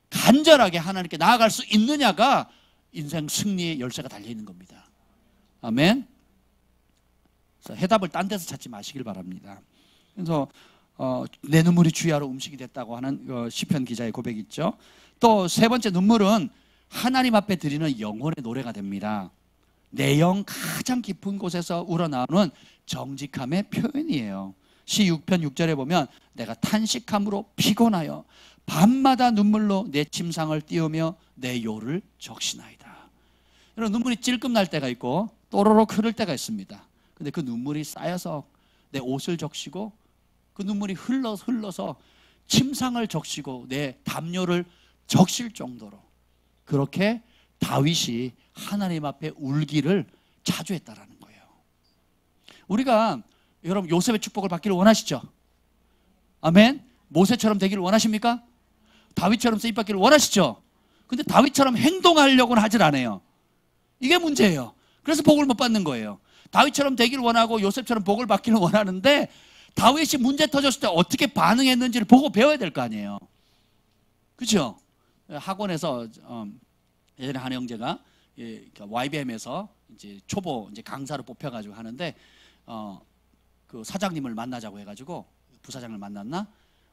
간절하게 하나님께 나아갈 수 있느냐가 인생 승리의 열쇠가 달려있는 겁니다. 아멘. 그래서 해답을 딴 데서 찾지 마시길 바랍니다. 그래서 내 눈물이 주야로 음식이 됐다고 하는 시편 기자의 고백이 있죠. 또 세 번째 눈물은 하나님 앞에 드리는 영혼의 노래가 됩니다. 내 영 가장 깊은 곳에서 우러나오는 정직함의 표현이에요. 시 6편 6절에 보면 내가 탄식함으로 피곤하여 밤마다 눈물로 내 침상을 띄우며 내 요를 적시나이다. 여러분, 눈물이 찔끔 날 때가 있고 또로록 흐를 때가 있습니다. 근데 그 눈물이 쌓여서 내 옷을 적시고 그 눈물이 흘러서 침상을 적시고 내 담요를 적실 정도로 그렇게 다윗이 하나님 앞에 울기를 자주 했다라는 거예요. 우리가 여러분 요셉의 축복을 받기를 원하시죠? 아멘. 모세처럼 되기를 원하십니까? 다윗처럼 쓰임받기를 원하시죠? 근데 다윗처럼 행동하려고는 하질 않아요. 이게 문제예요. 그래서 복을 못 받는 거예요. 다윗처럼 되기를 원하고 요셉처럼 복을 받기를 원하는데 다윗이 문제 터졌을 때 어떻게 반응했는지를 보고 배워야 될 거 아니에요. 그렇죠? 학원에서 예전에 한 형제가 YBM에서 이제 초보 이제 강사로 뽑혀가지고 하는데 그 사장님을 만나자고 해가지고 부사장을 만났나?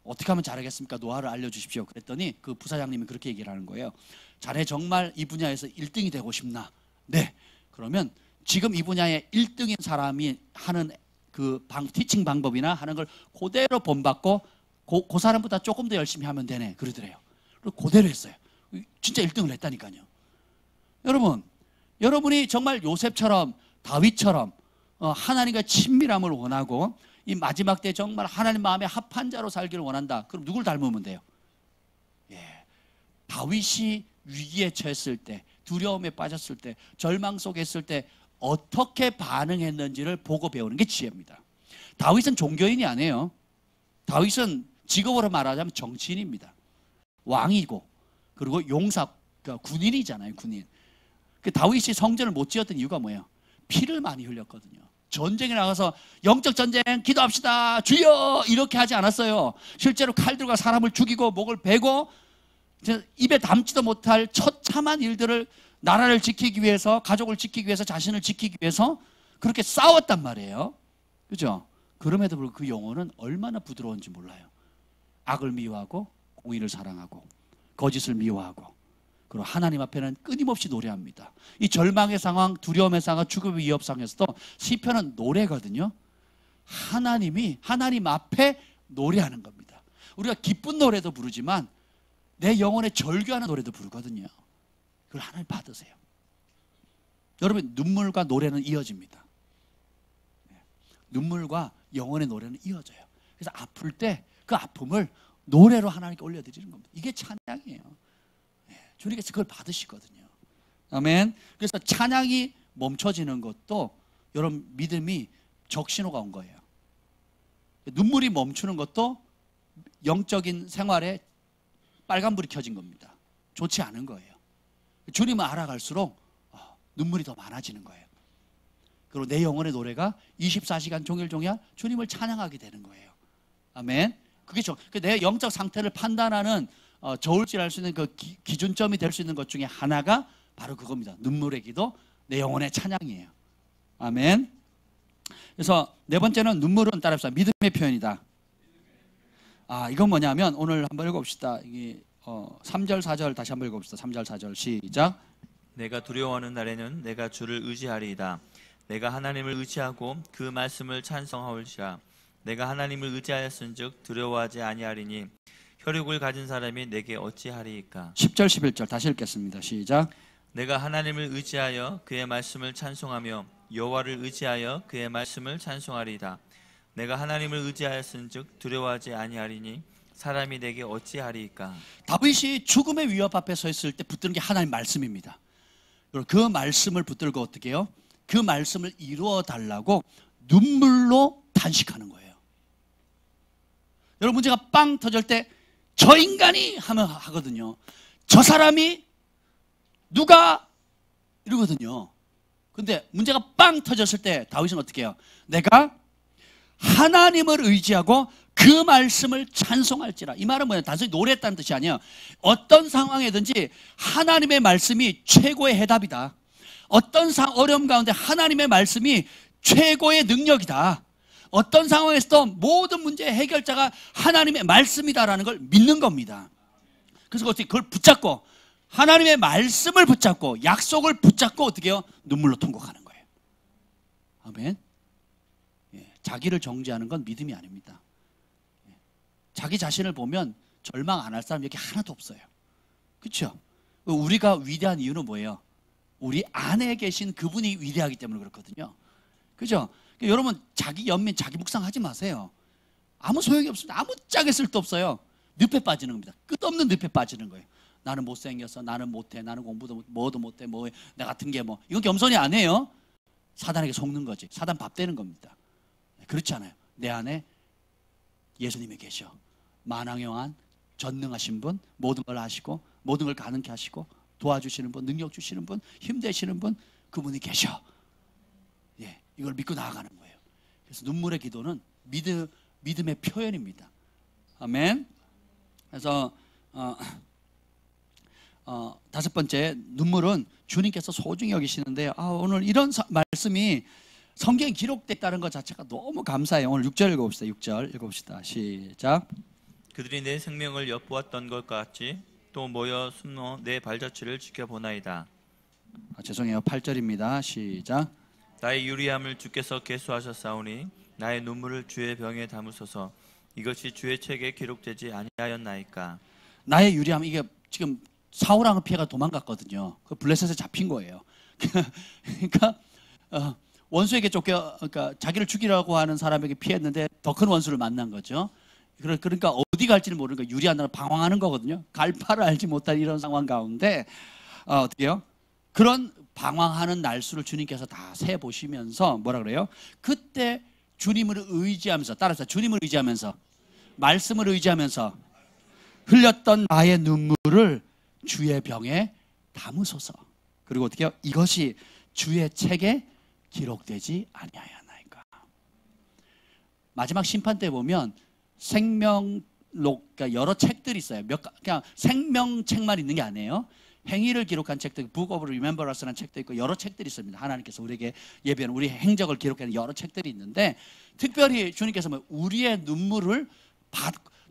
어떻게 하면 잘하겠습니까? 노하우를 알려주십시오. 그랬더니 그 부사장님이 그렇게 얘기를 하는 거예요. 자네 정말 이 분야에서 1등이 되고 싶나? 네. 그러면 지금 이 분야에 1등인 사람이 하는 그 티칭 방법이나 하는 걸 그대로 본받고 그 사람보다 조금 더 열심히 하면 되네. 그러더래요. 그리고 그대로 했어요. 진짜 1등을 했다니까요. 여러분, 여러분이 정말 요셉처럼 다윗처럼 하나님과 친밀함을 원하고 이 마지막 때 정말 하나님 마음에 합한 자로 살기를 원한다. 그럼 누굴 닮으면 돼요? 다윗이 위기에 처했을 때, 두려움에 빠졌을 때, 절망 속에 있을 때 어떻게 반응했는지를 보고 배우는 게 지혜입니다. 다윗은 종교인이 아니에요. 다윗은 직업으로 말하자면 정치인입니다. 왕이고 그리고 용사, 그러니까 군인이잖아요. 군인. 그 다윗이 성전을 못 지었던 이유가 뭐예요? 피를 많이 흘렸거든요. 전쟁에 나가서 영적 전쟁 기도합시다 주여 이렇게 하지 않았어요. 실제로 칼 들고 사람을 죽이고 목을 베고 입에 담지도 못할 처참한 일들을 나라를 지키기 위해서, 가족을 지키기 위해서, 자신을 지키기 위해서 그렇게 싸웠단 말이에요. 그죠? 그럼에도 불구하고 그 영혼은 얼마나 부드러운지 몰라요. 악을 미워하고 공의를 사랑하고 거짓을 미워하고 그리고 하나님 앞에는 끊임없이 노래합니다. 이 절망의 상황, 두려움의 상황, 죽음의 위협 상에서도 시편은 노래거든요. 하나님 앞에 노래하는 겁니다. 우리가 기쁜 노래도 부르지만 내 영혼에 절규하는 노래도 부르거든요. 그걸 하나님 받으세요. 여러분, 눈물과 노래는 이어집니다. 눈물과 영혼의 노래는 이어져요. 그래서 아플 때 그 아픔을 노래로 하나님께 올려드리는 겁니다. 이게 찬양이에요. 주님께서 그걸 받으시거든요. 아멘. 그래서 찬양이 멈춰지는 것도 여러분 믿음이 적신호가 온 거예요. 눈물이 멈추는 것도 영적인 생활에 빨간불이 켜진 겁니다. 좋지 않은 거예요. 주님을 알아갈수록 눈물이 더 많아지는 거예요. 그리고 내 영혼의 노래가 24시간 종일 주님을 찬양하게 되는 거예요. 아멘. 그게 내 영적 상태를 판단하는 저울질할 수 있는 그 기준점이 될 수 있는 것 중에 하나가 바로 그겁니다. 눈물의 기도, 내 영혼의 찬양이에요. 아멘. 그래서 네 번째는 눈물은 따라합시다. 믿음의 표현이다. 이건 뭐냐면 오늘 한번 읽어봅시다. 이게 3절 4절 다시 한번 읽어봅시다. 3절 4절 시작. 내가 두려워하는 날에는 내가 주를 의지하리이다. 내가 하나님을 의지하고 그 말씀을 찬송하올지라. 내가 하나님을 의지하였은즉 두려워하지 아니하리니 혈육을 가진 사람이 내게 어찌하리이까. 10절 11절 다시 읽겠습니다. 시작. 내가 하나님을 의지하여 그의 말씀을 찬송하며 여호와를 의지하여 그의 말씀을 찬송하리이다. 내가 하나님을 의지하였은즉 두려워하지 아니하리니 사람이 내게 어찌하리이까. 다윗이 죽음의 위협 앞에 서 있을 때 붙드는 게 하나님 말씀입니다. 그 말씀을 붙들고 어떻게 해요? 그 말씀을 이루어 달라고 눈물로 단식하는 거예요. 여러분, 문제가 빵 터질 때 저 인간이 하면 하거든요. 저 사람이 누가 이러거든요. 근데 문제가 빵 터졌을 때 다윗은 어떻게 해요? 내가 하나님을 의지하고 그 말씀을 찬송할지라. 이 말은 뭐예요? 단순히 노래했다는 뜻이 아니에요. 어떤 상황이든지 하나님의 말씀이 최고의 해답이다. 어떤 어려움 가운데 하나님의 말씀이 최고의 능력이다. 어떤 상황에서도 모든 문제의 해결자가 하나님의 말씀이다라는 걸 믿는 겁니다. 그래서 어떻게 그걸 붙잡고 하나님의 말씀을 붙잡고 약속을 붙잡고 어떻게 해요? 눈물로 통곡하는 거예요. 아멘. 자기를 정죄하는 건 믿음이 아닙니다. 자기 자신을 보면 절망 안 할 사람 여기 하나도 없어요. 그렇죠? 우리가 위대한 이유는 뭐예요? 우리 안에 계신 그분이 위대하기 때문에 그렇거든요. 그죠? 여러분, 자기 연민, 자기 묵상하지 마세요. 아무 소용이 없습니다. 아무 짝에 쓸데 없어요. 늪에 빠지는 겁니다. 끝없는 늪에 빠지는 거예요. 나는 못생겼어, 나는 못해, 나는 공부도 뭐도 못해, 나 같은 게 이건 겸손이 아니에요. 사단에게 속는 거지. 사단 밥 되는 겁니다. 그렇지 않아요. 내 안에 예수님이 계셔. 만왕영환 전능하신 분, 모든 걸 아시고 모든 걸 가능케 하시고 도와주시는 분, 능력 주시는 분, 힘되시는 분, 그분이 계셔. 예, 이걸 믿고 나아가는 거예요. 그래서 눈물의 기도는 믿음의 표현입니다. 아멘. 그래서 다섯 번째, 눈물은 주님께서 소중히 여기시는데요. 오늘 이런 말씀이 성경에 기록됐다는 것 자체가 너무 감사해요. 오늘 6절 읽어봅시다. 6절 읽어봅시다. 시작. 그들이 내 생명을 엿보았던 것 같이 또 모여 숨어 내 발자취를 지켜보나이다. 죄송해요. 8절입니다. 시작. 나의 유리함을 주께서 계수하셨사오니 나의 눈물을 주의 병에 담으소서. 이것이 주의 책에 기록되지 아니하였나이까. 나의 유리함, 이게 지금 사울왕을 피해가 도망갔거든요. 그 블레셋에 잡힌 거예요. 그러니까 원수에게 그러니까 자기를 죽이려고 하는 사람에게 피했는데 더 큰 원수를 만난 거죠. 그러니까 어디 갈지를 모르는 거, 유리하느라 방황하는 거거든요. 갈 바를 알지 못한 이런 상황 가운데 어떻게요? 그런 방황하는 날수를 주님께서 다 세 보시면서 뭐라 그래요? 그때 주님을 의지하면서, 따라서 주님을 의지하면서, 말씀을 의지하면서 흘렸던 나의 눈물을 주의 병에 담으소서. 그리고 어떻게 해요? 이것이 주의 책에 기록되지 아니하였나이까. 마지막 심판 때 보면 생명록, 그러니까 여러 책들이 있어요. 그냥 생명책만 있는 게 아니에요. 행위를 기록한 책도 있고, Book of Remembrancera는 책도 있고 여러 책들이 있습니다. 하나님께서 우리에게 예비한 우리 행적을 기록하는 여러 책들이 있는데, 특별히 주님께서 우리의 눈물을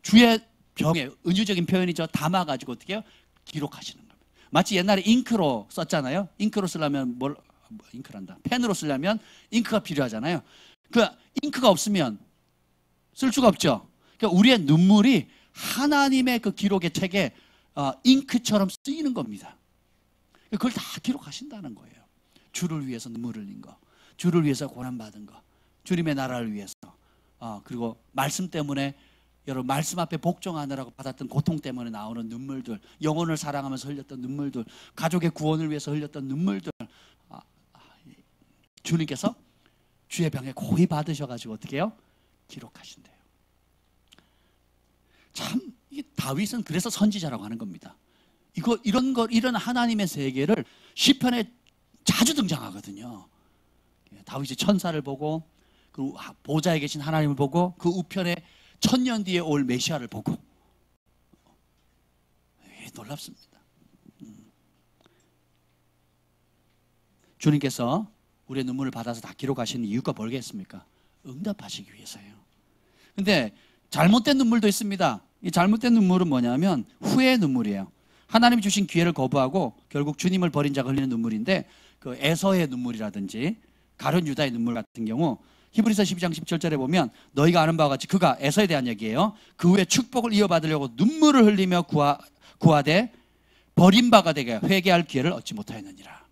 주의 병에, 은유적인 표현이죠, 담아가지고 어떻게 해요? 기록하시는 겁니다. 마치 옛날에 잉크로 썼잖아요. 잉크로 쓰려면 잉크란다. 펜으로 쓰려면 잉크가 필요하잖아요. 그 잉크가 없으면 쓸 수가 없죠. 그러니까 우리의 눈물이 하나님의 그 기록의 책에 잉크처럼 쓰이는 겁니다. 그걸 다 기록하신다는 거예요. 주를 위해서 눈물 흘린 거, 주를 위해서 고난받은 거, 주님의 나라를 위해서, 그리고 말씀 때문에 여러분 말씀 앞에 복종하느라고 받았던 고통 때문에 나오는 눈물들, 영혼을 사랑하면서 흘렸던 눈물들, 가족의 구원을 위해서 흘렸던 눈물들, 주님께서 주의 병에 고이 받으셔가지고 어떻게 해요? 기록하신대요. 참, 이게 다윗은 그래서 선지자라고 하는 겁니다. 이런 하나님의 세계를 시편에 자주 등장하거든요. 다윗이 천사를 보고, 그 보좌에 계신 하나님을 보고, 그 우편에 천년 뒤에 올 메시아를 보고, 놀랍습니다. 주님께서 우리의 눈물을 받아서 다 기록하시는 이유가 뭐겠습니까? 응답하시기 위해서예요. 근데 잘못된 눈물도 있습니다. 이 잘못된 눈물은 뭐냐면 후회의 눈물이에요. 하나님이 주신 기회를 거부하고 결국 주님을 버린 자가 흘리는 눈물인데, 그 에서의 눈물이라든지 가룟 유다의 눈물 같은 경우 히브리서 12장 17절에 보면 너희가 아는 바와 같이, 그가 에서에 대한 얘기예요. 그 후에 축복을 이어받으려고 눈물을 흘리며 구하되 버림바가 되게 회개할 기회를 얻지 못하였느니라.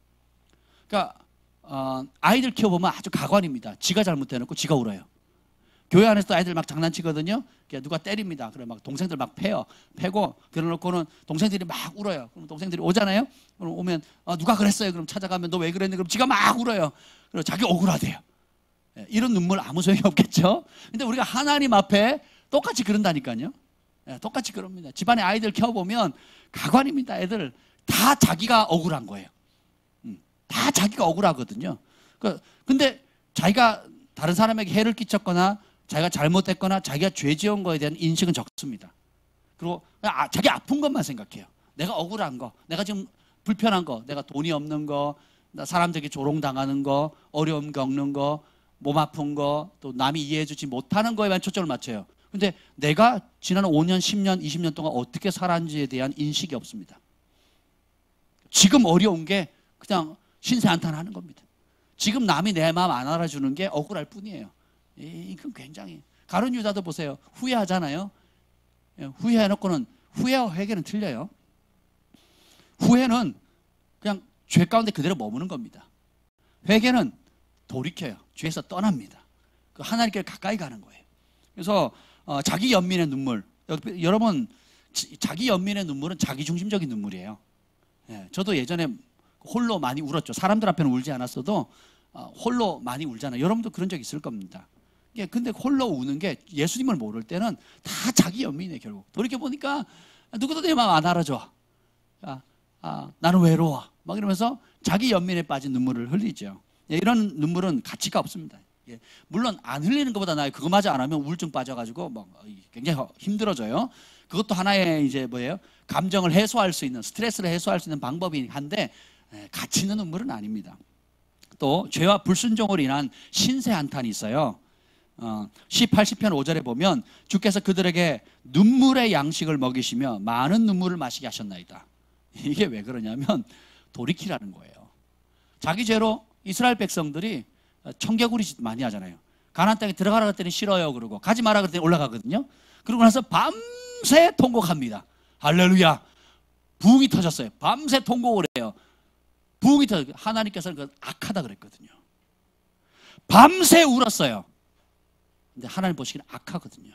그러니까 아이들 키워보면 아주 가관입니다. 지가 잘못해놓고 지가 울어요. 교회 안에서도 아이들 막 장난치거든요. 누가 때립니다. 그래 막 동생들 막 패고, 그래놓고는 동생들이 막 울어요. 그럼 동생들이 오잖아요. 그럼 오면 누가 그랬어요. 그럼 찾아가면 너 왜 그랬니? 그럼 지가 막 울어요. 그리고 자기 억울하대요. 이런 눈물 아무 소용이 없겠죠. 근데 우리가 하나님 앞에 똑같이 그런다니까요. 똑같이 그럽니다. 집안에 아이들 키워보면 가관입니다. 애들 다 자기가 억울한 거예요. 다 자기가 억울하거든요. 근데 자기가 다른 사람에게 해를 끼쳤거나 자기가 잘못했거나 자기가 죄 지은 거에 대한 인식은 적습니다. 그리고 자기 아픈 것만 생각해요. 내가 억울한 거, 내가 지금 불편한 거, 내가 돈이 없는 거, 사람들에게 조롱당하는 거, 어려움 겪는 거, 몸 아픈 거, 또 남이 이해해주지 못하는 거에만 초점을 맞춰요. 근데 내가 지난 5년, 10년, 20년 동안 어떻게 살았는지에 대한 인식이 없습니다. 지금 어려운 게 그냥 신세한탄하는 겁니다. 지금 남이 내 마음 안 알아주는 게 억울할 뿐이에요. 이건 굉장히, 가룟 유다도 보세요. 후회하잖아요. 후회해놓고는, 후회와 회개는 틀려요. 후회는 그냥 죄 가운데 그대로 머무는 겁니다. 회개는 돌이켜요. 죄에서 떠납니다. 하나님께 가까이 가는 거예요. 그래서 자기 연민의 눈물, 여러분, 자기 연민의 눈물은 자기 중심적인 눈물이에요. 저도 예전에 홀로 많이 울었죠. 사람들 앞에는 울지 않았어도 홀로 많이 울잖아요. 여러분도 그런 적 있을 겁니다. 예, 근데 홀로 우는 게 예수님을 모를 때는 다 자기 연민이에요, 결국. 돌이켜보니까 누구도 내 마음 안 알아줘. 나는 외로워. 막 이러면서 자기 연민에 빠진 눈물을 흘리죠. 예, 이런 눈물은 가치가 없습니다. 예, 물론 안 흘리는 것보다 나아요. 그거마저 안 하면 우울증 빠져가지고 뭐 굉장히 힘들어져요. 그것도 하나의 이제 뭐예요? 감정을 해소할 수 있는, 스트레스를 해소할 수 있는 방법이긴 한데, 가치 있는 눈물은 아닙니다. 또 죄와 불순종으로 인한 신세 한탄이 있어요. 시 80편 5절에 보면 주께서 그들에게 눈물의 양식을 먹이시며 많은 눈물을 마시게 하셨나이다. 이게 왜 그러냐면 돌이키라는 거예요. 자기 죄로 이스라엘 백성들이 청개구리 짓 많이 하잖아요. 가나안 땅에 들어가라 그랬더니 싫어요 그러고, 가지 마라 그랬더니 올라가거든요. 그러고 나서 밤새 통곡합니다. 할렐루야. 부흥이 터졌어요. 밤새 통곡을 해요. 부흥이 터졌어요. 하나님께서는 악하다 그랬거든요. 밤새 울었어요. 근데 하나님 보시기엔 악하거든요.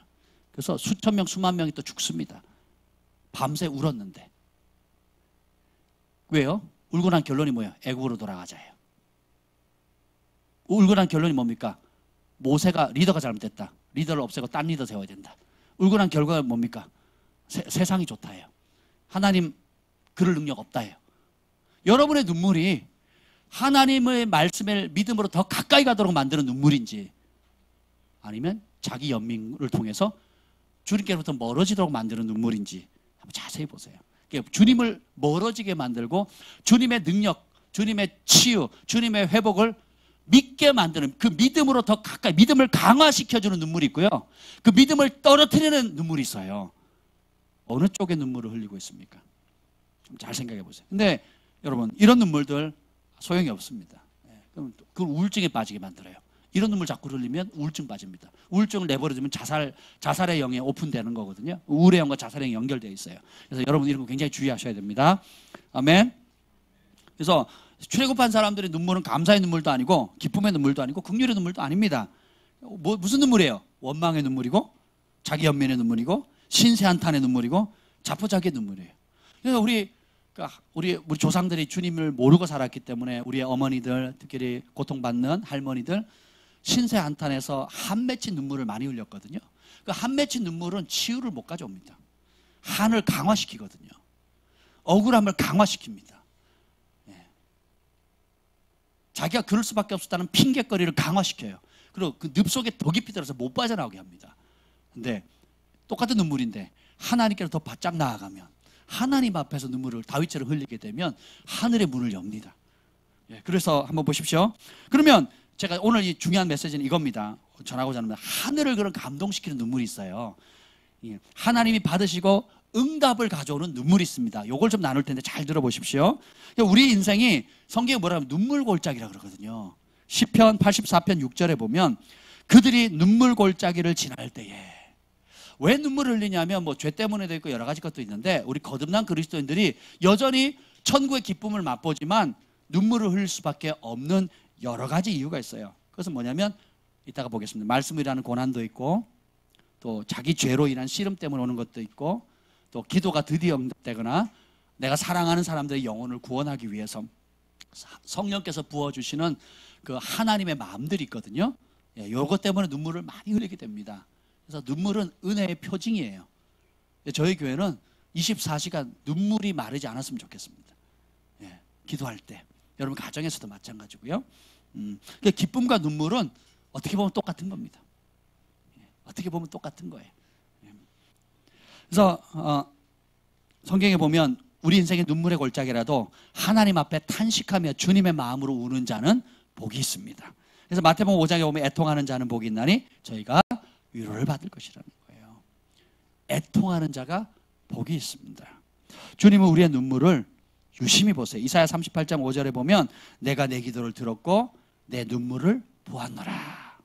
그래서 수천 명, 수만 명이 또 죽습니다. 밤새 울었는데. 왜요? 울고 난 결론이 뭐예요? 애국으로 돌아가자예요. 울고 난 결론이 뭡니까? 모세가 리더가 잘못됐다. 리더를 없애고 딴 리더 세워야 된다. 울고 난 결과가 뭡니까? 세상이 좋다예요. 하나님 그럴 능력 없다예요. 여러분의 눈물이 하나님의 말씀을 믿음으로 더 가까이 가도록 만드는 눈물인지, 아니면 자기 연민을 통해서 주님께로부터 멀어지도록 만드는 눈물인지 한번 자세히 보세요. 주님을 멀어지게 만들고 주님의 능력, 주님의 치유, 주님의 회복을 믿게 만드는, 그 믿음으로 더 가까이, 믿음을 강화시켜주는 눈물이 있고요, 그 믿음을 떨어뜨리는 눈물이 있어요. 어느 쪽에 눈물을 흘리고 있습니까? 좀 잘 생각해 보세요. 근데 여러분, 이런 눈물들 소용이 없습니다. 그럼 그걸 우울증에 빠지게 만들어요. 이런 눈물 자꾸 흘리면 우울증 빠집니다. 우울증을 내버려두면 자살의 영에 오픈되는 거거든요. 우울의 영과 자살의 영이 연결되어 있어요. 그래서 여러분 이런 거 굉장히 주의하셔야 됩니다. 아멘. 그래서 출애굽한 사람들의 눈물은 감사의 눈물도 아니고 기쁨의 눈물도 아니고 긍휼의 눈물도 아닙니다. 무슨 눈물이에요? 원망의 눈물이고 자기 연민의 눈물이고 신세 한탄의 눈물이고 자포자기의 눈물이에요. 그래서 우리 조상들이 주님을 모르고 살았기 때문에 우리의 어머니들, 특히 고통받는 할머니들, 신세 한탄에서 한 맺힌 눈물을 많이 흘렸거든요. 그 한 맺힌 눈물은 치유를 못 가져옵니다. 한을 강화시키거든요. 억울함을 강화시킵니다. 자기가 그럴 수밖에 없었다는 핑계거리를 강화시켜요. 그리고 그 늪 속에 더 깊이 들어서 못 빠져나오게 합니다. 근데 똑같은 눈물인데 하나님께로 더 바짝 나아가면, 하나님 앞에서 눈물을 다윗처럼 흘리게 되면 하늘의 문을 엽니다. 그래서 한번 보십시오. 그러면 제가 오늘 이 중요한 메시지는 이겁니다. 전하고자 하는 하늘을 그런 감동시키는 눈물이 있어요. 하나님이 받으시고 응답을 가져오는 눈물이 있습니다. 이걸 좀 나눌 텐데 잘 들어보십시오. 우리 인생이 성경에 뭐라 하면 눈물 골짜기라 그러거든요. 시편 84편 6절에 보면 그들이 눈물 골짜기를 지날 때에, 왜 눈물을 흘리냐면 뭐 죄 때문에도 있고 여러 가지 것도 있는데, 우리 거듭난 그리스도인들이 여전히 천국의 기쁨을 맛보지만 눈물을 흘릴 수밖에 없는 여러 가지 이유가 있어요. 그것은 뭐냐면 이따가 보겠습니다. 말씀이라는 고난도 있고, 또 자기 죄로 인한 씨름 때문에 오는 것도 있고, 또 기도가 드디어 응답되거나 내가 사랑하는 사람들의 영혼을 구원하기 위해서 성령께서 부어주시는 그 하나님의 마음들이 있거든요. 요것 때문에 눈물을 많이 흘리게 됩니다. 그래서 눈물은 은혜의 표징이에요. 저희 교회는 24시간 눈물이 마르지 않았으면 좋겠습니다. 기도할 때. 여러분 가정에서도 마찬가지고요. 기쁨과 눈물은 어떻게 보면 똑같은 겁니다. 어떻게 보면 똑같은 거예요. 그래서 성경에 보면 우리 인생의 눈물의 골짜기라도 하나님 앞에 탄식하며 주님의 마음으로 우는 자는 복이 있습니다. 그래서 마태복음 5장에 보면 애통하는 자는 복이 있나니 저희가 위로를 받을 것이라는 거예요. 애통하는 자가 복이 있습니다. 주님은 우리의 눈물을 유심히 보세요. 이사야 38장 5절에 보면 내가 내 기도를 들었고 내 눈물을 보았노라.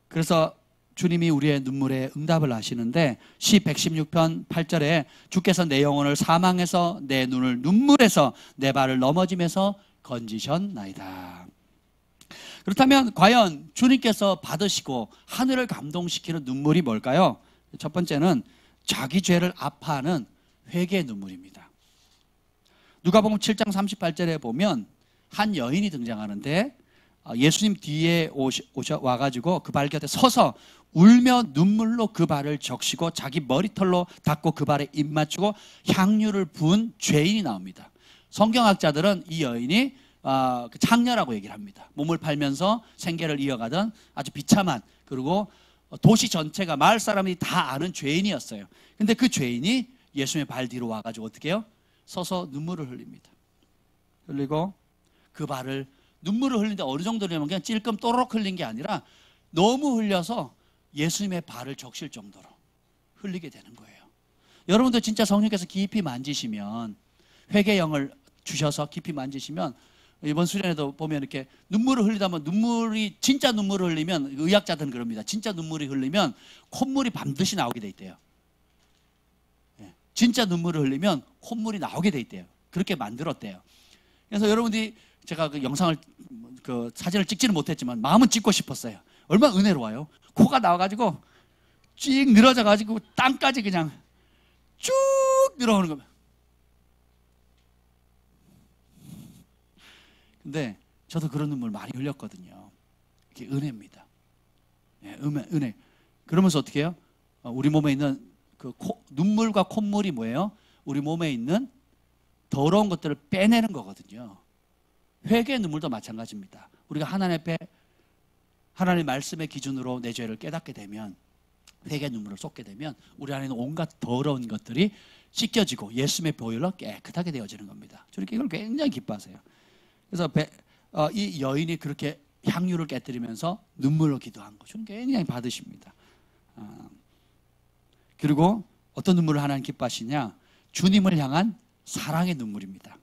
그래서 주님이 우리의 눈물에 응답을 하시는데, 시 116편 8절에 주께서 내 영혼을 사망에서 내 눈을 눈물에서 내 발을 넘어짐에서 건지셨나이다. 그렇다면 과연 주님께서 받으시고 하늘을 감동시키는 눈물이 뭘까요? 첫 번째는 자기 죄를 아파하는 회개의 눈물입니다. 누가복음 7장 38절에 보면 한 여인이 등장하는데 예수님 뒤에 와가지고 그 발 곁에 서서 울며 눈물로 그 발을 적시고 자기 머리털로 닦고 그 발에 입 맞추고 향유를 부은 죄인이 나옵니다. 성경학자들은 이 여인이 창녀라고 얘기를 합니다. 몸을 팔면서 생계를 이어가던 아주 비참한, 그리고 도시 전체가, 마을 사람들이 다 아는 죄인이었어요. 근데 그 죄인이 예수님의 발 뒤로 와가지고 어떻게 해요? 서서 눈물을 흘립니다. 흘리고 그 발을, 눈물을 흘리는데 어느 정도냐면 그냥 찔끔 또록 흘린 게 아니라 너무 흘려서 예수님의 발을 적실 정도로 흘리게 되는 거예요. 여러분도 진짜 성령께서 깊이 만지시면, 회개영을 주셔서 깊이 만지시면, 이번 수련회도 보면 이렇게 눈물을 흘리다 보면, 눈물이, 진짜 눈물을 흘리면, 의학자들은 그럽니다. 진짜 눈물이 흘리면 콧물이 반드시 나오게 돼 있대요. 진짜 눈물을 흘리면 콧물이 나오게 돼 있대요. 그렇게 만들었대요. 그래서 여러분들이, 제가 그 영상을, 그 사진을 찍지는 못했지만 마음은 찍고 싶었어요. 얼마나 은혜로워요. 코가 나와가지고 쭉 늘어져가지고 땅까지 그냥 쭉 늘어오는 겁니다. 근데 저도 그런 눈물 많이 흘렸거든요. 이게 은혜입니다. 은혜. 그러면서 어떻게 해요? 우리 몸에 있는 그 눈물과 콧물이 뭐예요? 우리 몸에 있는 더러운 것들을 빼내는 거거든요. 회개의 눈물도 마찬가지입니다. 우리가 하나님 앞에, 하나님의 말씀의 기준으로 내 죄를 깨닫게 되면, 회개의 눈물을 쏟게 되면 우리 안에 있는 온갖 더러운 것들이 씻겨지고 예수님의 보혈로 깨끗하게 되어지는 겁니다. 저렇게 이걸 굉장히 기뻐하세요. 그래서 이 여인이 그렇게 향유를 깨뜨리면서 눈물로 기도한 거, 저는 굉장히 받으십니다. 그리고 어떤 눈물을 하나님 기뻐하시냐? 주님을 향한 사랑의 눈물입니다.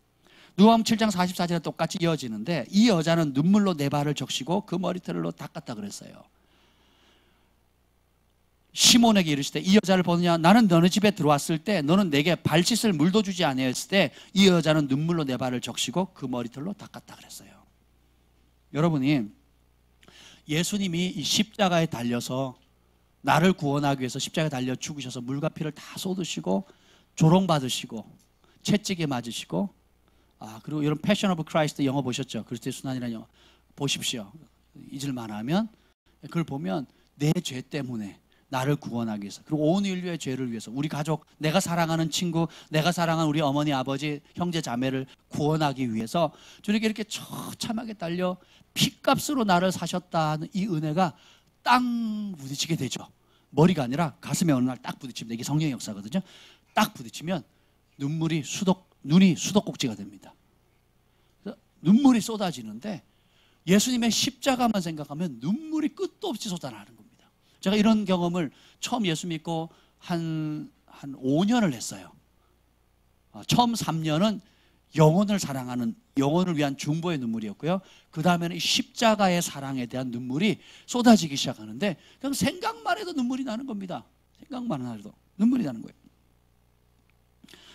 누가복음 7장 44절에 똑같이 이어지는데, 이 여자는 눈물로 내 발을 적시고 그 머리털로 닦았다 그랬어요. 시몬에게 이르시되 이 여자를 보느냐? 나는 너네 집에 들어왔을 때 너는 내게 발 씻을 물도 주지 아니하였을 때 이 여자는 눈물로 내 발을 적시고 그 머리털로 닦았다 그랬어요. 여러분이, 예수님이 이 십자가에 달려서 나를 구원하기 위해서 십자가에 달려 죽으셔서 물과 피를 다 쏟으시고 조롱받으시고 채찍에 맞으시고, 그리고 이런 패션 오브 크라이스트 영어 보셨죠? 그리스도의 순환이라는 영어 보십시오. 잊을만 하면 그걸 보면 내 죄 때문에 나를 구원하기 위해서, 그리고 온 인류의 죄를 위해서, 우리 가족, 내가 사랑하는 친구, 내가 사랑하는 우리 어머니, 아버지, 형제, 자매를 구원하기 위해서 주님께 이렇게 처참하게 달려 피값으로 나를 사셨다는 이 은혜가 땅 부딪히게 되죠. 머리가 아니라 가슴에 어느 날 딱 부딪히면, 이게 성령의 역사거든요. 딱 부딪히면 눈이 수도꼭지가 됩니다. 눈물이 쏟아지는데 예수님의 십자가만 생각하면 눈물이 끝도 없이 쏟아나는 겁니다. 제가 이런 경험을 처음 예수 믿고 한 5년을 했어요. 처음 3년은 영혼을 사랑하는, 영혼을 위한 중보의 눈물이었고요. 그 다음에는 십자가의 사랑에 대한 눈물이 쏟아지기 시작하는데, 그냥 생각만 해도 눈물이 나는 겁니다. 생각만 해도 눈물이 나는 거예요.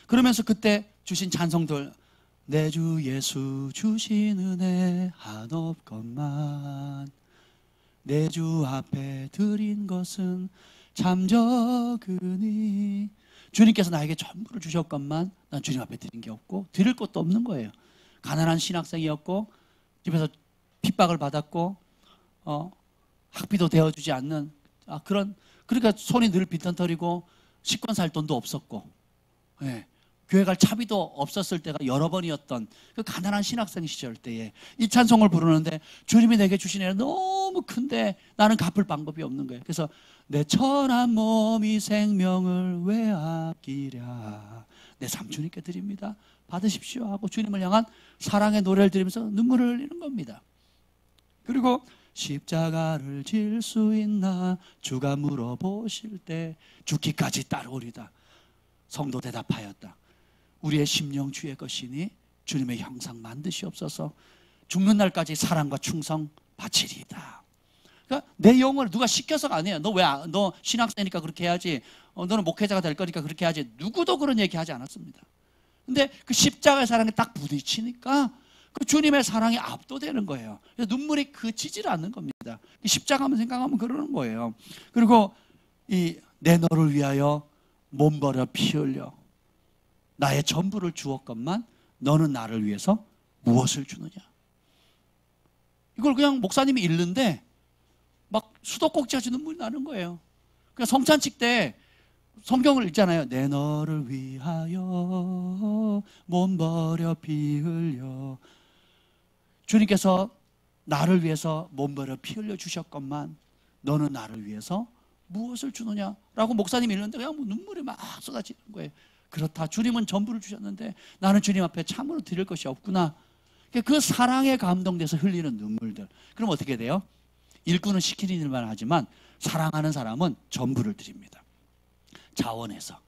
그러면서 그때 주신 찬송들, 내 주 예수 주신 은혜 한없건만, 내 주 앞에 드린 것은 참 적으니, 주님께서 나에게 전부를 주셨건만 난 주님 앞에 드린 게 없고 드릴 것도 없는 거예요. 가난한 신학생이었고 집에서 핍박을 받았고 학비도 대어주지 않는 그러니까 손이 늘 빈털터리고 식권 살 돈도 없었고, 교회 갈 차비도 없었을 때가 여러 번이었던 그 가난한 신학생 시절 때에 이 찬송을 부르는데, 주님이 내게 주신 애는 너무 큰데 나는 갚을 방법이 없는 거예요. 그래서 내 천한 몸이 생명을 왜 아끼랴, 내 삶 주님께 드립니다, 받으십시오 하고 주님을 향한 사랑의 노래를 드리면서 눈물을 흘리는 겁니다. 그리고 십자가를 질 수 있나 주가 물어보실 때 죽기까지 따르오리다. 성도 대답하였다. 우리의 심령 주의 것이니 주님의 형상 만드시옵소서. 죽는 날까지 사랑과 충성 바치리이다. 그러니까 내 영혼을 누가 시켜서가 아니에요. 너 신학생이니까 그렇게 해야지, 너는 목회자가 될 거니까 그렇게 해야지, 누구도 그런 얘기 하지 않았습니다. 근데 그 십자가의 사랑에 딱 부딪히니까 그 주님의 사랑에 압도되는 거예요. 눈물이 그치지를 않는 겁니다. 십자가만 생각하면 그러는 거예요. 그리고 내 너를 위하여 몸 버려 피 흘려 나의 전부를 주었건만 너는 나를 위해서 무엇을 주느냐. 이걸 그냥 목사님이 읽는데 막 수도꼭지같이 눈물이 나는 거예요. 그러니까 성찬식 때 성경을 읽잖아요. 내 너를 위하여 몸 버려 피 흘려. 주님께서 나를 위해서 몸 버려 피 흘려 주셨건만 너는 나를 위해서 무엇을 주느냐라고 목사님이 읽는데 그냥 뭐 눈물이 막 쏟아지는 거예요. 그렇다. 주님은 전부를 주셨는데 나는 주님 앞에 참으로 드릴 것이 없구나. 그 사랑에 감동돼서 흘리는 눈물들. 그럼 어떻게 돼요? 일꾼은 시키는 일만 하지만 사랑하는 사람은 전부를 드립니다. 자원해서,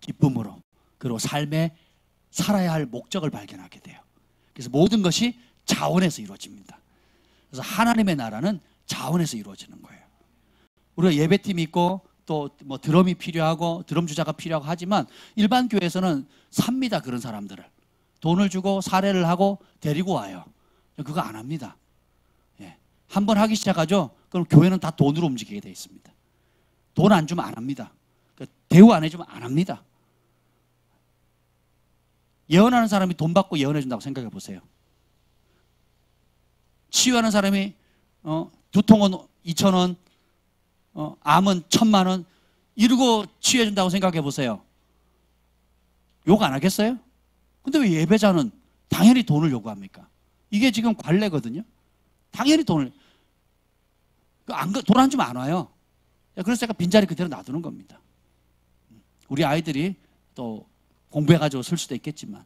기쁨으로, 그리고 삶에 살아야 할 목적을 발견하게 돼요. 그래서 모든 것이 자원에서 이루어집니다. 그래서 하나님의 나라는 자원에서 이루어지는 거예요. 우리가 예배팀이 있고 또 뭐 드럼이 필요하고 드럼 주자가 필요하고 하지만 일반 교회에서는 삽니다. 그런 사람들을 돈을 주고 사례를 하고 데리고 와요. 그거 안 합니다. 예. 한번 하기 시작하죠. 그럼 교회는 다 돈으로 움직이게 되어 있습니다. 돈 안 주면 안 합니다. 대우 안 해주면 안 합니다. 예언하는 사람이 돈 받고 예언해 준다고 생각해 보세요. 치유하는 사람이 두통은 2,000원, 암은 1,000만 원 이러고 치유해 준다고 생각해 보세요. 욕 안 하겠어요? 근데 왜 예배자는 당연히 돈을 요구합니까? 이게 지금 관례거든요. 당연히 돈을 돈 안 주면 안 와요. 그래서 제가 빈자리 그대로 놔두는 겁니다. 우리 아이들이 또 공부해가지고 쓸 수도 있겠지만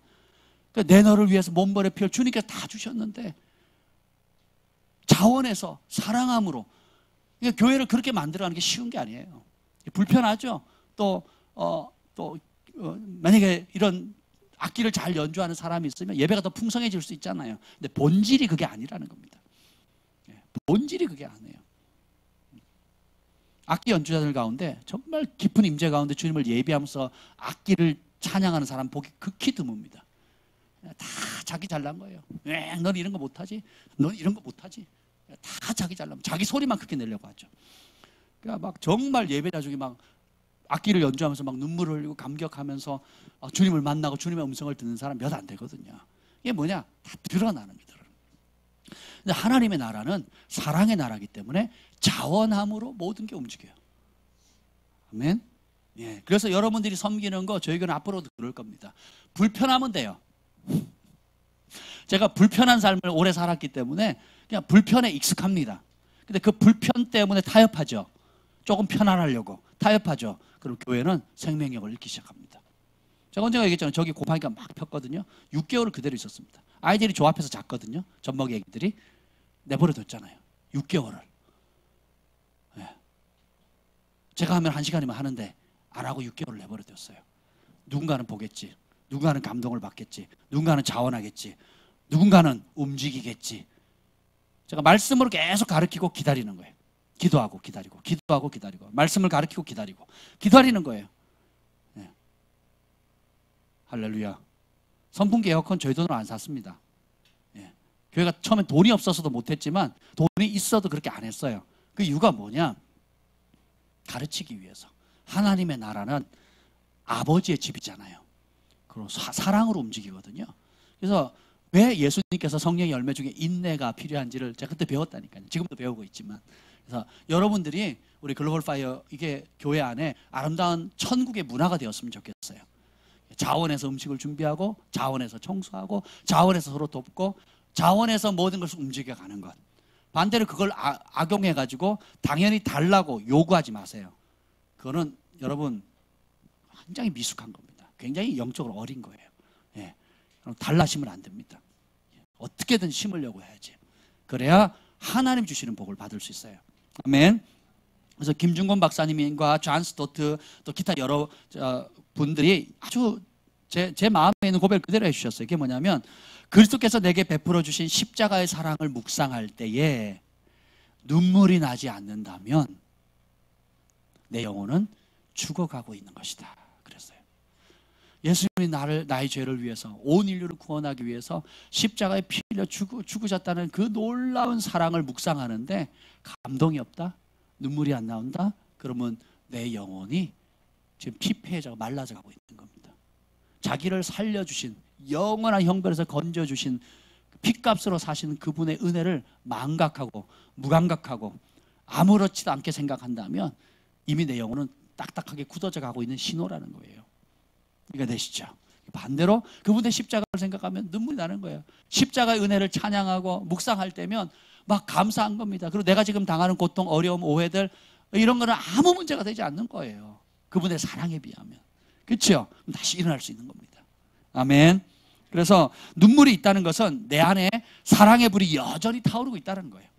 내 너를 위해서 몸버려 피를 주님께서 다 주셨는데 자원해서 사랑함으로 교회를 그렇게 만들어가는 게 쉬운 게 아니에요. 불편하죠. 또 만약에 이런 악기를 잘 연주하는 사람이 있으면 예배가 더 풍성해질 수 있잖아요. 근데 본질이 그게 아니라는 겁니다. 본질이 그게 아니에요. 악기 연주자들 가운데 정말 깊은 임재 가운데 주님을 예배하면서 악기를 찬양하는 사람 보기 극히 드뭅니다. 다 자기 잘난 거예요. 왜 넌 이런 거 못하지? 넌 이런 거 못하지? 다 자기 잘난, 자기 소리만 크게 내려고 하죠. 그러니까 막 정말 예배자 중에 막 악기를 연주하면서 막 눈물을 흘리고 감격하면서 주님을 만나고 주님의 음성을 듣는 사람 몇 안 되거든요. 이게 뭐냐? 다 드러나는 거예요. 근데 하나님의 나라는 사랑의 나라이기 때문에 자원함으로 모든 게 움직여요. 아멘. 예. 그래서 여러분들이 섬기는 거 저희 교회는 앞으로도 그럴 겁니다. 불편하면 돼요. 제가 불편한 삶을 오래 살았기 때문에 그냥 불편에 익숙합니다. 근데 그 불편 때문에 타협하죠. 조금 편안하려고 타협하죠. 그럼 교회는 생명력을 잃기 시작합니다. 제가 언젠가 얘기했잖아요. 저기 곰팡이가 막 폈거든요. 6개월을 그대로 있었습니다. 아이들이 조합해서 잤거든요. 젖먹이 애기들이 내버려뒀잖아요. 6개월을. 네. 제가 하면 1시간이면 하는데 안 하고 6개월을 내버려뒀어요. 누군가는 보겠지. 누군가는 감동을 받겠지. 누군가는 자원하겠지. 누군가는 움직이겠지. 제가 말씀으로 계속 가르치고 기다리는 거예요. 기도하고 기다리고 기도하고 기다리고 말씀을 가르치고 기다리고 기다리는 거예요. 네. 할렐루야. 선풍기 에어컨 저희 돈으로 안 샀습니다. 예. 교회가 처음엔 돈이 없어서도 못했지만 돈이 있어도 그렇게 안 했어요. 그 이유가 뭐냐? 가르치기 위해서. 하나님의 나라는 아버지의 집이잖아요. 그리고 사랑으로 움직이거든요. 그래서 왜 예수님께서 성령의 열매 중에 인내가 필요한지를 제가 그때 배웠다니까요. 지금도 배우고 있지만. 그래서 여러분들이 우리 글로벌 파이어 이게 교회 안에 아름다운 천국의 문화가 되었으면 좋겠어요. 자원해서 음식을 준비하고 자원해서 청소하고 자원해서 서로 돕고 자원해서 모든 것을 움직여가는 것. 반대로 그걸 악용해가지고 당연히 달라고 요구하지 마세요. 그거는 여러분 굉장히 미숙한 겁니다. 굉장히 영적으로 어린 거예요. 예. 달라 심으면 안 됩니다. 어떻게든 심으려고 해야지. 그래야 하나님 주시는 복을 받을 수 있어요. 아멘. 그래서 김중곤 박사님과 존 스토트 또 기타 여러 분들이 아주 제 마음에 있는 고백을 그대로 해주셨어요. 이게 뭐냐면 그리스도께서 내게 베풀어 주신 십자가의 사랑을 묵상할 때에 눈물이 나지 않는다면 내 영혼은 죽어가고 있는 것이다. 그랬어요. 예수님이 나의 죄를 위해서 온 인류를 구원하기 위해서 십자가에 피 흘려 죽으셨다는 그 놀라운 사랑을 묵상하는데 감동이 없다? 눈물이 안 나온다? 그러면 내 영혼이 지금 피폐해져 말라져 가고 있는 겁니다. 자기를 살려주신 영원한 형벌에서 건져주신 핏값으로 사시는 그분의 은혜를 망각하고 무감각하고 아무렇지도 않게 생각한다면 이미 내 영혼은 딱딱하게 굳어져 가고 있는 신호라는 거예요. 이해가 되시죠? 반대로 그분의 십자가를 생각하면 눈물이 나는 거예요. 십자가의 은혜를 찬양하고 묵상할 때면 막 감사한 겁니다. 그리고 내가 지금 당하는 고통, 어려움, 오해들 이런 거는 아무 문제가 되지 않는 거예요. 그분의 사랑에 비하면. 그렇죠? 그럼 다시 일어날 수 있는 겁니다. 아멘. 그래서 눈물이 있다는 것은 내 안에 사랑의 불이 여전히 타오르고 있다는 거예요.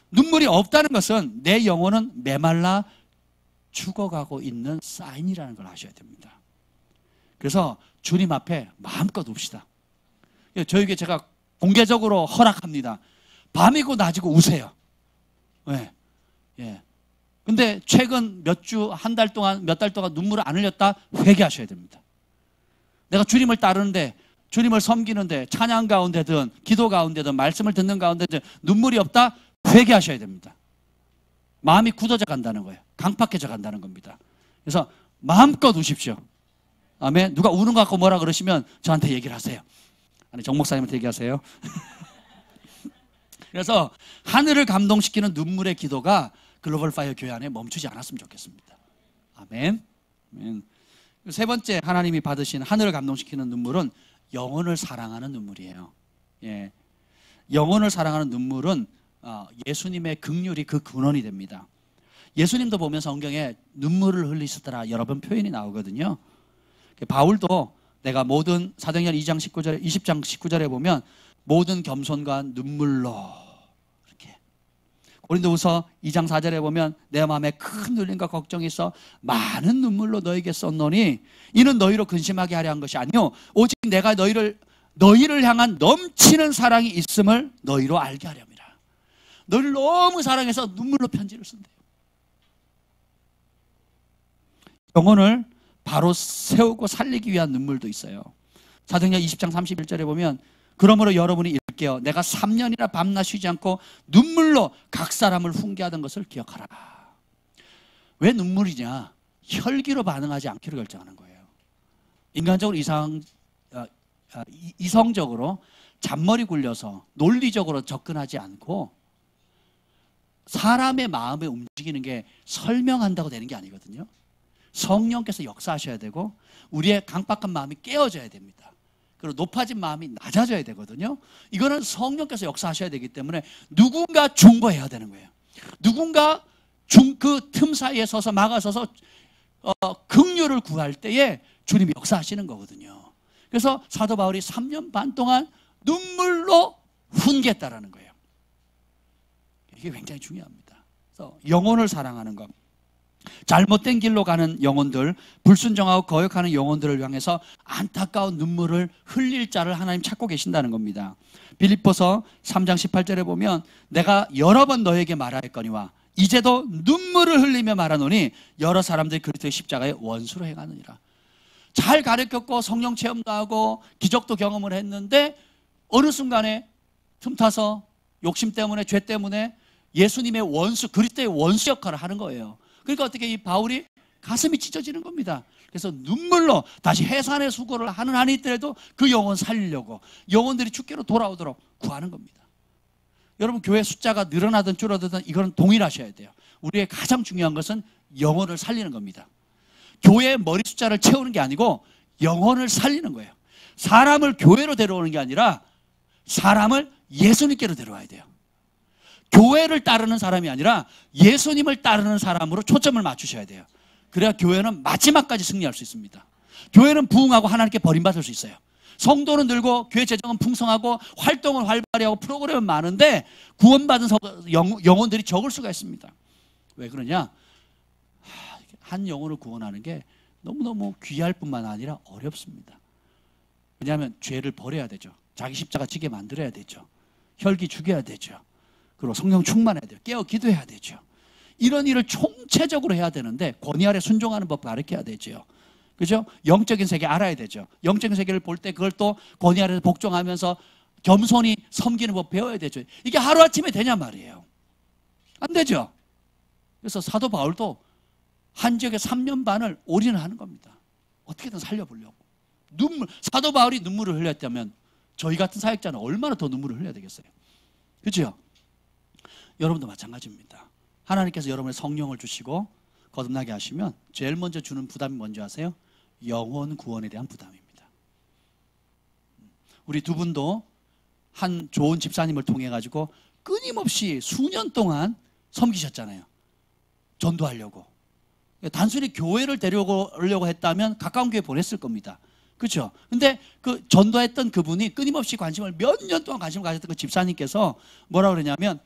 눈물이 없다는 것은 내 영혼은 메말라 죽어가고 있는 사인이라는 걸 아셔야 됩니다. 그래서 주님 앞에 마음껏 웁시다. 저에게 제가 공개적으로 허락합니다. 밤이고 낮이고 우세요. 왜? 예. 근데 최근 몇 주, 한 달 동안, 몇 달 동안 눈물을 안 흘렸다? 회개하셔야 됩니다. 내가 주님을 따르는데, 주님을 섬기는데, 찬양 가운데든, 기도 가운데든, 말씀을 듣는 가운데든 눈물이 없다? 회개하셔야 됩니다. 마음이 굳어져 간다는 거예요. 강팍해져 간다는 겁니다. 그래서 마음껏 우십시오. 아멘. 누가 우는 것 같고 뭐라 그러시면 저한테 얘기를 하세요. 아니, 정 목사님한테 얘기하세요. 그래서 하늘을 감동시키는 눈물의 기도가 글로벌 파이어 교회 안에 멈추지 않았으면 좋겠습니다. 아멘. 아멘. 세 번째 하나님이 받으신 하늘을 감동시키는 눈물은 영혼을 사랑하는 눈물이에요. 예. 영혼을 사랑하는 눈물은 예수님의 긍휼이 그 근원이 됩니다. 예수님도 보면 성경에 눈물을 흘리시더라 여러 번 표현이 나오거든요. 바울도 내가 모든 사도행전 2장 19절에 20장 19절에 보면 모든 겸손과 눈물로 이렇게 고린도후서 2장 4절에 보면 내 마음에 큰 눌림과 걱정이 있어 많은 눈물로 너에게 썼노니 이는 너희로 근심하게 하려 한 것이 아니요 오직 내가 너희를 향한 넘치는 사랑이 있음을 너희로 알게 하렵니다. 너희를 너무 사랑해서 눈물로 편지를 쓴대요. 영혼을 바로 세우고 살리기 위한 눈물도 있어요. 사도행전 20장 31절에 보면 그러므로 여러분이 읽게요. 내가 3년이나 밤낮 쉬지 않고 눈물로 각 사람을 훈계하던 것을 기억하라. 왜 눈물이냐? 혈기로 반응하지 않기로 결정하는 거예요. 인간적으로 이성적으로 잔머리 굴려서 논리적으로 접근하지 않고 사람의 마음에 움직이는 게 설명한다고 되는 게 아니거든요. 성령께서 역사하셔야 되고 우리의 강박한 마음이 깨어져야 됩니다. 그리고 높아진 마음이 낮아져야 되거든요. 이거는 성령께서 역사하셔야 되기 때문에 누군가 중보해야 되는 거예요. 누군가 그 틈 사이에 서서 막아서서 긍휼을 구할 때에 주님이 역사하시는 거거든요. 그래서 사도 바울이 3년 반 동안 눈물로 훈계했다라는 거예요. 이게 굉장히 중요합니다. 그래서 영혼을 사랑하는 것. 잘못된 길로 가는 영혼들, 불순종하고 거역하는 영혼들을 향해서 안타까운 눈물을 흘릴 자를 하나님 찾고 계신다는 겁니다. 빌립보서 3장 18절에 보면 내가 여러 번 너에게 말하였거니와 이제도 눈물을 흘리며 말하노니 여러 사람들이 그리스도의 십자가의 원수로 행하느니라. 잘 가르쳤고 성령 체험도 하고 기적도 경험을 했는데 어느 순간에 틈타서 욕심 때문에 죄 때문에 예수님의 원수, 그리스도의 원수 역할을 하는 거예요. 그러니까 어떻게 이 바울이 가슴이 찢어지는 겁니다. 그래서 눈물로 다시 해산의 수고를 하는 한이 있더라도 그 영혼 살리려고 영혼들이 주께로 돌아오도록 구하는 겁니다. 여러분 교회 숫자가 늘어나든 줄어들든 이거는 동일하셔야 돼요. 우리의 가장 중요한 것은 영혼을 살리는 겁니다. 교회의 머리 숫자를 채우는 게 아니고 영혼을 살리는 거예요. 사람을 교회로 데려오는 게 아니라 사람을 예수님께로 데려와야 돼요. 교회를 따르는 사람이 아니라 예수님을 따르는 사람으로 초점을 맞추셔야 돼요. 그래야 교회는 마지막까지 승리할 수 있습니다. 교회는 부흥하고 하나님께 버림받을 수 있어요. 성도는 늘고 교회 재정은 풍성하고 활동은 활발히 하고 프로그램은 많은데 구원받은 영혼들이 적을 수가 있습니다. 왜 그러냐? 한 영혼을 구원하는 게 너무너무 귀할 뿐만 아니라 어렵습니다. 왜냐하면 죄를 버려야 되죠. 자기 십자가 지게 만들어야 되죠. 혈기 죽여야 되죠. 그리고 성령 충만해야 돼요. 깨어 기도해야 되죠. 이런 일을 총체적으로 해야 되는데 권위 아래 순종하는 법 가르쳐야 되죠. 그죠? 영적인 세계 알아야 되죠. 영적인 세계를 볼 때 그걸 또 권위 아래서 복종하면서 겸손히 섬기는 법 배워야 되죠. 이게 하루아침에 되냐 말이에요. 안 되죠. 그래서 사도 바울도 한 지역에 3년 반을 올인을 하는 겁니다. 어떻게든 살려보려고. 사도 바울이 눈물을 흘렸다면 저희 같은 사역자는 얼마나 더 눈물을 흘려야 되겠어요. 그렇죠? 여러분도 마찬가지입니다. 하나님께서 여러분의 성령을 주시고 거듭나게 하시면 제일 먼저 주는 부담이 뭔지 아세요? 영혼 구원에 대한 부담입니다. 우리 두 분도 한 좋은 집사님을 통해 가지고 끊임없이 수년 동안 섬기셨잖아요. 전도하려고. 단순히 교회를 데려오려고 했다면 가까운 교회 보냈을 겁니다. 그렇죠? 근데 그 전도했던 그분이 끊임없이 관심을 몇 년 동안 관심을 가졌던 그 집사님께서 뭐라 그러냐면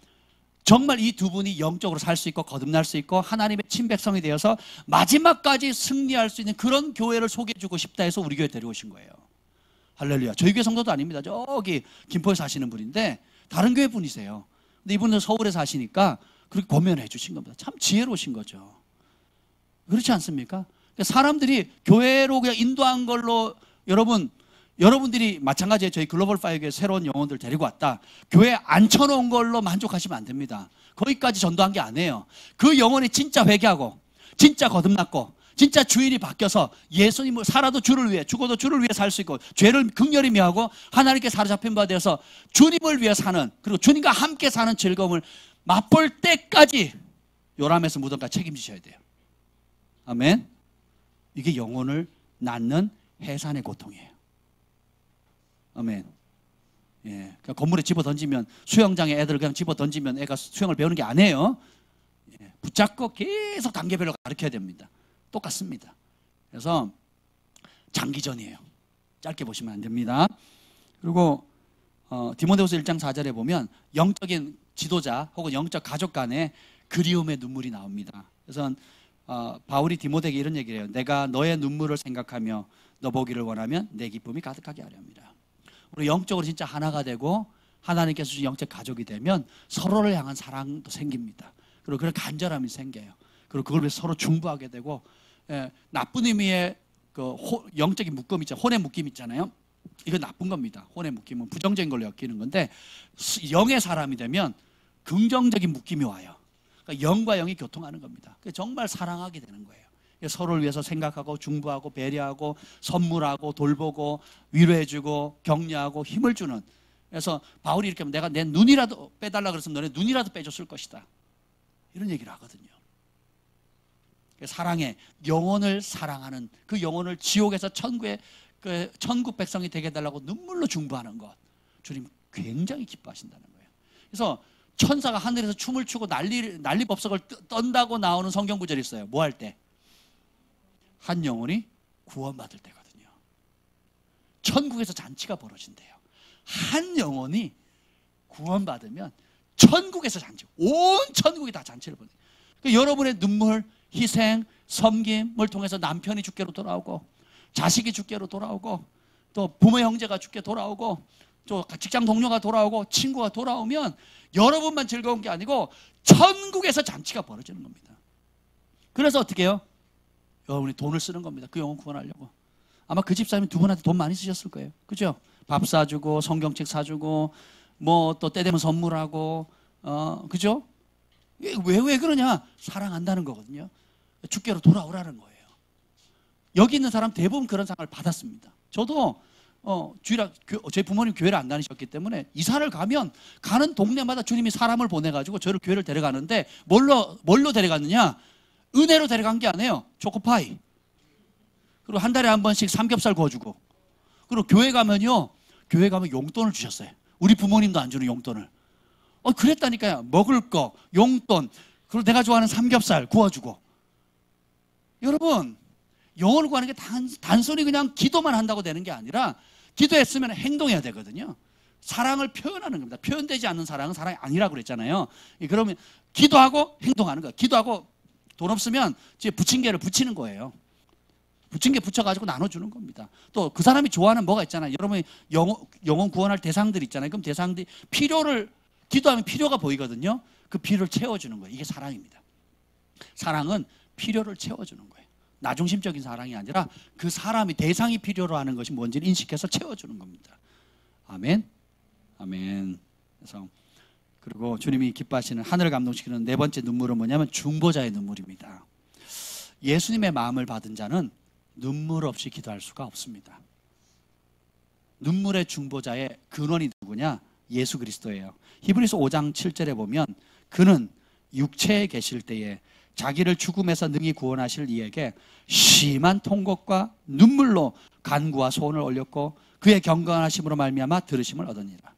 정말 이 두 분이 영적으로 살 수 있고 거듭날 수 있고 하나님의 친백성이 되어서 마지막까지 승리할 수 있는 그런 교회를 소개해주고 싶다 해서 우리 교회 데려오신 거예요. 할렐루야. 저희 교회 성도도 아닙니다. 저기 김포에 사시는 분인데 다른 교회 분이세요. 근데 이분은 서울에 사시니까 그렇게 권면해 주신 겁니다. 참 지혜로우신 거죠. 그렇지 않습니까? 사람들이 교회로 그냥 인도한 걸로 여러분들이 마찬가지예요. 저희 글로벌 파이어교회 새로운 영혼들 데리고 왔다. 교회에 앉혀놓은 걸로 만족하시면 안 됩니다. 거기까지 전도한 게 아니에요. 그 영혼이 진짜 회개하고 진짜 거듭났고 진짜 주인이 바뀌어서 예수님을 살아도 주를 위해 죽어도 주를 위해 살 수 있고 죄를 극렬히 미하고 하나님께 사로잡힌 바 되어서 주님을 위해 사는 그리고 주님과 함께 사는 즐거움을 맛볼 때까지 요람에서 무덤까지 책임지셔야 돼요. 아멘. 이게 영혼을 낳는 해산의 고통이에요. 아멘. 예. 그러니까 건물에 집어 던지면 수영장에 애들을 그냥 집어 던지면 애가 수영을 배우는 게 아니에요. 예. 붙잡고 계속 단계별로 가르쳐야 됩니다. 똑같습니다. 그래서 장기전이에요. 짧게 보시면 안 됩니다. 그리고 디모데후서 1장 4절에 보면 영적인 지도자 혹은 영적 가족 간에 그리움의 눈물이 나옵니다. 그래서 바울이 디모데에게 이런 얘기를 해요. 내가 너의 눈물을 생각하며 너 보기를 원하면 내 기쁨이 가득하게 하려 합니다. 우리 영적으로 진짜 하나가 되고 하나님께서 주신 영적 가족이 되면 서로를 향한 사랑도 생깁니다. 그리고 그런 간절함이 생겨요. 그리고 그걸 위해서 서로 중보하게 되고 나쁜 의미의 그 영적인 묶음 있잖아요. 혼의 묶임 있잖아요. 이건 나쁜 겁니다. 혼의 묶임은 부정적인 걸로 엮이는 건데 영의 사람이 되면 긍정적인 묶임이 와요. 그러니까 영과 영이 교통하는 겁니다. 정말 사랑하게 되는 거예요. 서로를 위해서 생각하고 중보하고 배려하고 선물하고 돌보고 위로해주고 격려하고 힘을 주는. 그래서 바울이 이렇게 하면 내가 내 눈이라도 빼달라 그랬으면 너네 눈이라도 빼줬을 것이다. 이런 얘기를 하거든요. 사랑해, 영혼을 사랑하는 그 영혼을 지옥에서 천국의 그 천국 백성이 되게 해달라고 눈물로 중보하는 것, 주님 굉장히 기뻐하신다는 거예요. 그래서 천사가 하늘에서 춤을 추고 난리 법석을 떤다고 나오는 성경 구절이 있어요. 뭐 할 때? 한 영혼이 구원받을 때거든요. 천국에서 잔치가 벌어진대요. 한 영혼이 구원받으면 천국에서 잔치, 온 천국이 다 잔치를 벌여요. 그러니까 여러분의 눈물, 희생, 섬김을 통해서 남편이 주께로 돌아오고 자식이 주께로 돌아오고 또 부모 형제가 주께 돌아오고 또 직장 동료가 돌아오고 친구가 돌아오면 여러분만 즐거운 게 아니고 천국에서 잔치가 벌어지는 겁니다. 그래서 어떻게 해요? 여러분이 돈을 쓰는 겁니다. 그 영혼 구원하려고. 아마 그 집사님이 두 분한테 돈 많이 쓰셨을 거예요. 그죠? 밥 사주고 성경책 사주고 뭐 또 때 되면 선물하고 그죠? 왜 그러냐? 사랑한다는 거거든요. 주께로 돌아오라는 거예요. 여기 있는 사람 대부분 그런 상을 받았습니다. 저도 저희 부모님 교회를 안 다니셨기 때문에 이사를 가면 가는 동네마다 주님이 사람을 보내가지고 저를 교회를 데려가는데 뭘로 데려갔느냐? 은혜로 데려간 게 아니에요. 초코파이. 그리고 한 달에 한 번씩 삼겹살 구워주고. 그리고 교회 가면 용돈을 주셨어요. 우리 부모님도 안 주는 용돈을. 그랬다니까요. 먹을 거, 용돈, 그리고 내가 좋아하는 삼겹살 구워주고. 여러분, 영혼을 구하는 게 단순히 그냥 기도만 한다고 되는 게 아니라 기도했으면 행동해야 되거든요. 사랑을 표현하는 겁니다. 표현되지 않는 사랑은 사랑이 아니라고 그랬잖아요. 그러면 기도하고 행동하는 거예요. 기도하고 돈 없으면 부침개를 붙이는 거예요. 부침개 붙여가지고 나눠주는 겁니다. 또 그 사람이 좋아하는 뭐가 있잖아요. 여러분이 영혼 구원할 대상들 있잖아요. 그럼 대상들이 기도하면 필요가 보이거든요. 그 필요를 채워주는 거예요. 이게 사랑입니다. 사랑은 필요를 채워주는 거예요. 나중심적인 사랑이 아니라 그 사람이 대상이 필요로 하는 것이 뭔지를 인식해서 채워주는 겁니다. 아멘. 아멘. 그리고 주님이 기뻐하시는 하늘을 감동시키는 네 번째 눈물은 뭐냐면 중보자의 눈물입니다. 예수님의 마음을 받은 자는 눈물 없이 기도할 수가 없습니다. 눈물의 중보자의 근원이 누구냐? 예수 그리스도예요. 히브리서 5장 7절에 보면 그는 육체에 계실 때에 자기를 죽음에서 능히 구원하실 이에게 심한 통곡과 눈물로 간구와 소원을 올렸고 그의 경건하심으로 말미암아 들으심을 얻으니라.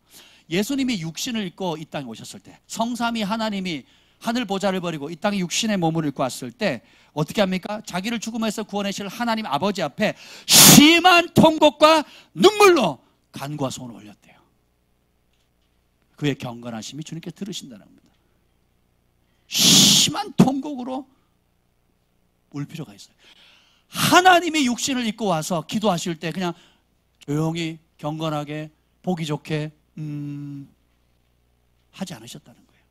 예수님이 육신을 입고 이 땅에 오셨을 때, 성삼위 하나님이 하늘 보좌를 버리고 이 땅에 육신의 몸을 입고 왔을 때 어떻게 합니까? 자기를 죽음에서 구원하실 하나님 아버지 앞에 심한 통곡과 눈물로 간구와 소원을 올렸대요. 그의 경건하심이 주님께 들으신다는 겁니다. 심한 통곡으로 울 필요가 있어요. 하나님이 육신을 입고 와서 기도하실 때 그냥 조용히 경건하게 보기 좋게 하지 않으셨다는 거예요.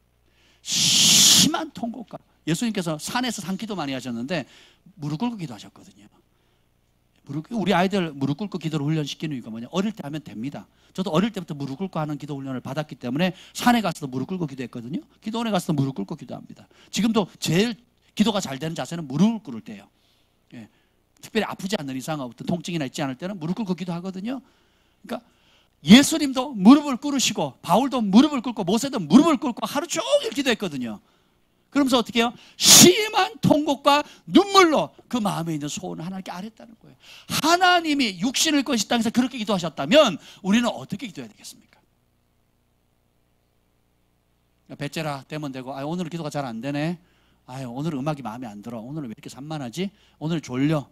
심한 통곡과, 예수님께서 산에서 산기도 많이 하셨는데 무릎 꿇고 기도하셨거든요. 우리 아이들 무릎 꿇고 기도를 훈련시키는 이유가 뭐냐? 어릴 때 하면 됩니다. 저도 어릴 때부터 무릎 꿇고 하는 기도 훈련을 받았기 때문에 산에 가서도 무릎 꿇고 기도했거든요. 기도원에 가서도 무릎 꿇고 기도합니다. 지금도 제일 기도가 잘 되는 자세는 무릎을 꿇을 때예요. 예. 특별히 아프지 않는 이상, 어떤 통증이나 있지 않을 때는 무릎 꿇고 기도하거든요. 그러니까 예수님도 무릎을 꿇으시고 바울도 무릎을 꿇고 모세도 무릎을 꿇고 하루 종일 기도했거든요. 그러면서 어떻게 해요? 심한 통곡과 눈물로 그 마음에 있는 소원을 하나님께 아뢰었다는 거예요. 하나님이 육신을 입고 이 땅에서 그렇게 기도하셨다면 우리는 어떻게 기도해야 되겠습니까? 배째라 되면 되고, 오늘은 기도가 잘 안 되네. 오늘은 음악이 마음에 안 들어. 오늘은 왜 이렇게 산만하지? 오늘 졸려.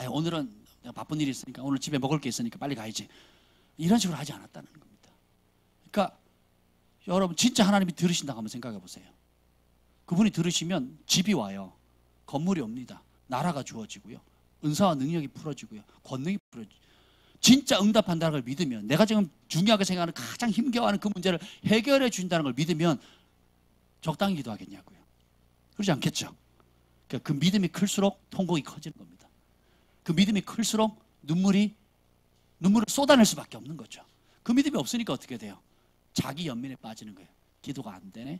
오늘은 내가 바쁜 일이 있으니까, 오늘 집에 먹을 게 있으니까 빨리 가야지. 이런 식으로 하지 않았다는 겁니다. 그러니까 여러분 진짜 하나님이 들으신다고 한번 생각해 보세요. 그분이 들으시면 집이 와요. 건물이 옵니다. 나라가 주어지고요. 은사와 능력이 풀어지고요. 권능이 풀어지고. 진짜 응답한다는 걸 믿으면, 내가 지금 중요하게 생각하는 가장 힘겨워하는 그 문제를 해결해 준다는 걸 믿으면 적당히 기도하겠냐고요. 그러지 않겠죠. 그러니까 그 믿음이 클수록 통곡이 커지는 겁니다. 그 믿음이 클수록 눈물을 쏟아낼 수밖에 없는 거죠. 그 믿음이 없으니까 어떻게 돼요? 자기 연민에 빠지는 거예요. 기도가 안 되네.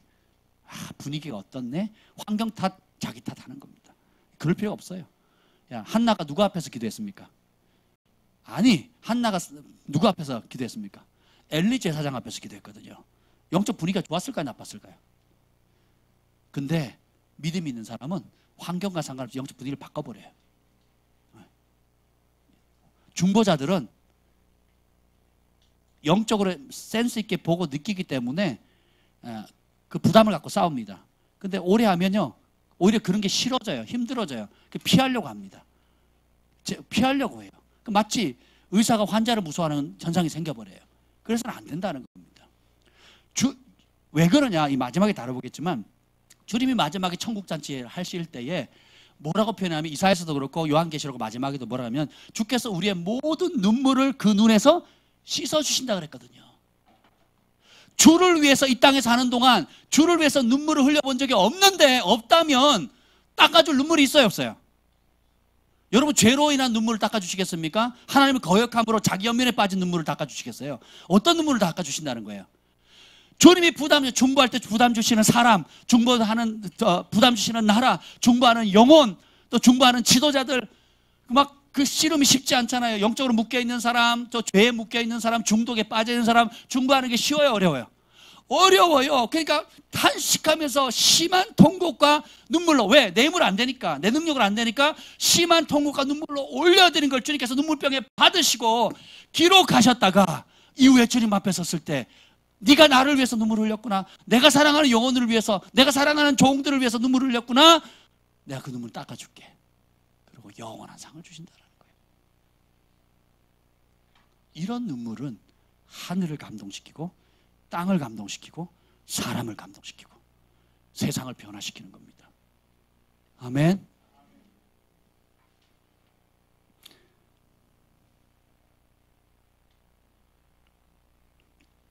분위기가 어떻네. 환경 탓, 자기 탓 하는 겁니다. 그럴 필요가 없어요. 한나가 누구 앞에서 기도했습니까? 아니, 한나가 누구 앞에서 기도했습니까? 엘리 제사장 앞에서 기도했거든요. 영적 분위기가 좋았을까요? 나빴을까요? 근데 믿음이 있는 사람은 환경과 상관없이 영적 분위기를 바꿔버려요. 중보자들은 영적으로 센스 있게 보고 느끼기 때문에 그 부담을 갖고 싸웁니다. 근데 오래 하면요, 오히려 그런 게 싫어져요. 힘들어져요. 피하려고 합니다. 피하려고 해요. 마치 의사가 환자를 무서워하는 현상이 생겨버려요. 그래서는 안 된다는 겁니다. 왜 그러냐? 이 마지막에 다뤄보겠지만, 주님이 마지막에 천국잔치를 하실 때에 뭐라고 표현하면, 이사야서도 그렇고 요한계시록 마지막에도 뭐라 하면, 주께서 우리의 모든 눈물을 그 눈에서 씻어주신다 그랬거든요. 주를 위해서 이 땅에 사는 동안 주를 위해서 눈물을 흘려본 적이 없다면 닦아줄 눈물이 있어요, 없어요? 여러분, 죄로 인한 눈물을 닦아주시겠습니까? 하나님의 거역함으로 자기 연민에 빠진 눈물을 닦아주시겠어요? 어떤 눈물을 닦아주신다는 거예요? 주님이 중보할 때 부담 주시는 사람, 부담 주시는 나라, 중보하는 영혼, 또 중보하는 지도자들, 그 씨름이 쉽지 않잖아요. 영적으로 묶여있는 사람, 또 죄에 묶여있는 사람, 중독에 빠져있는 사람, 중보하는 게 쉬워요, 어려워요? 어려워요. 그러니까 탄식하면서 심한 통곡과 눈물로, 왜? 내 힘으로 안 되니까, 내 능력으로 안 되니까 심한 통곡과 눈물로 올려드린 걸 주님께서 눈물병에 받으시고 기록하셨다가 이후에 주님 앞에 섰을 때, 네가 나를 위해서 눈물을 흘렸구나, 내가 사랑하는 영혼들을 위해서, 내가 사랑하는 종들을 위해서 눈물을 흘렸구나, 내가 그 눈물 닦아줄게. 그리고 영원한 상을 주신다는 거예요. 이런 눈물은 하늘을 감동시키고 땅을 감동시키고 사람을 감동시키고 세상을 변화시키는 겁니다. 아멘.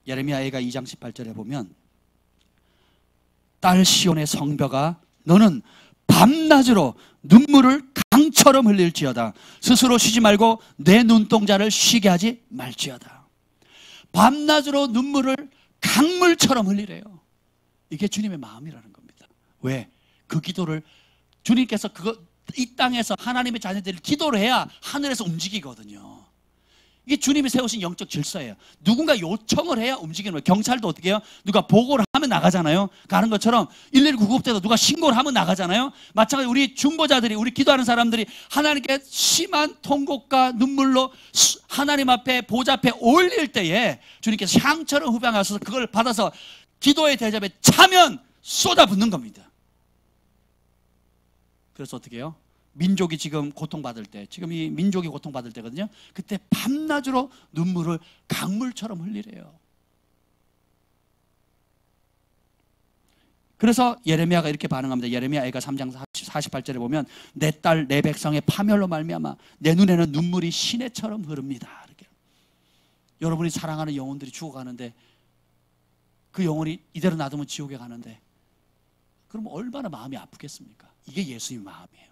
예레미야가 2장 18절에 보면, 딸 시온의 성벽아, 너는 밤낮으로 눈물을 강처럼 흘릴지어다. 스스로 쉬지 말고 내 눈동자를 쉬게 하지 말지어다. 밤낮으로 눈물을 강물처럼 흘리래요. 이게 주님의 마음이라는 겁니다. 왜? 그 기도를 주님께서 이 땅에서 하나님의 자녀들이 기도를 해야 하늘에서 움직이거든요. 이게 주님이 세우신 영적 질서예요. 누군가 요청을 해야 움직이는 거예요. 경찰도 어떻게 해요? 누가 보고를 하면 나가잖아요. 가는 것처럼 119 구급대도 누가 신고를 하면 나가잖아요. 마찬가지로 우리 중보자들이, 우리 기도하는 사람들이 하나님께 심한 통곡과 눈물로 하나님 앞에 보좌 앞에 올릴 때에 주님께서 향처럼 후방하셔서 그걸 받아서 기도의 대접에 차면 쏟아붓는 겁니다. 그래서 어떻게 해요? 민족이 지금 고통받을 때, 지금 이 민족이 고통받을 때거든요. 그때 밤낮으로 눈물을 강물처럼 흘리래요. 그래서 예레미야가 이렇게 반응합니다. 예레미야 애가 3장 48절에 보면 내 딸 내 백성의 파멸로 말미암아 내 눈에는 눈물이 시내처럼 흐릅니다. 이렇게. 여러분이 사랑하는 영혼들이 죽어가는데 그 영혼이 이대로 놔두면 지옥에 가는데 그럼 얼마나 마음이 아프겠습니까? 이게 예수님의 마음이에요.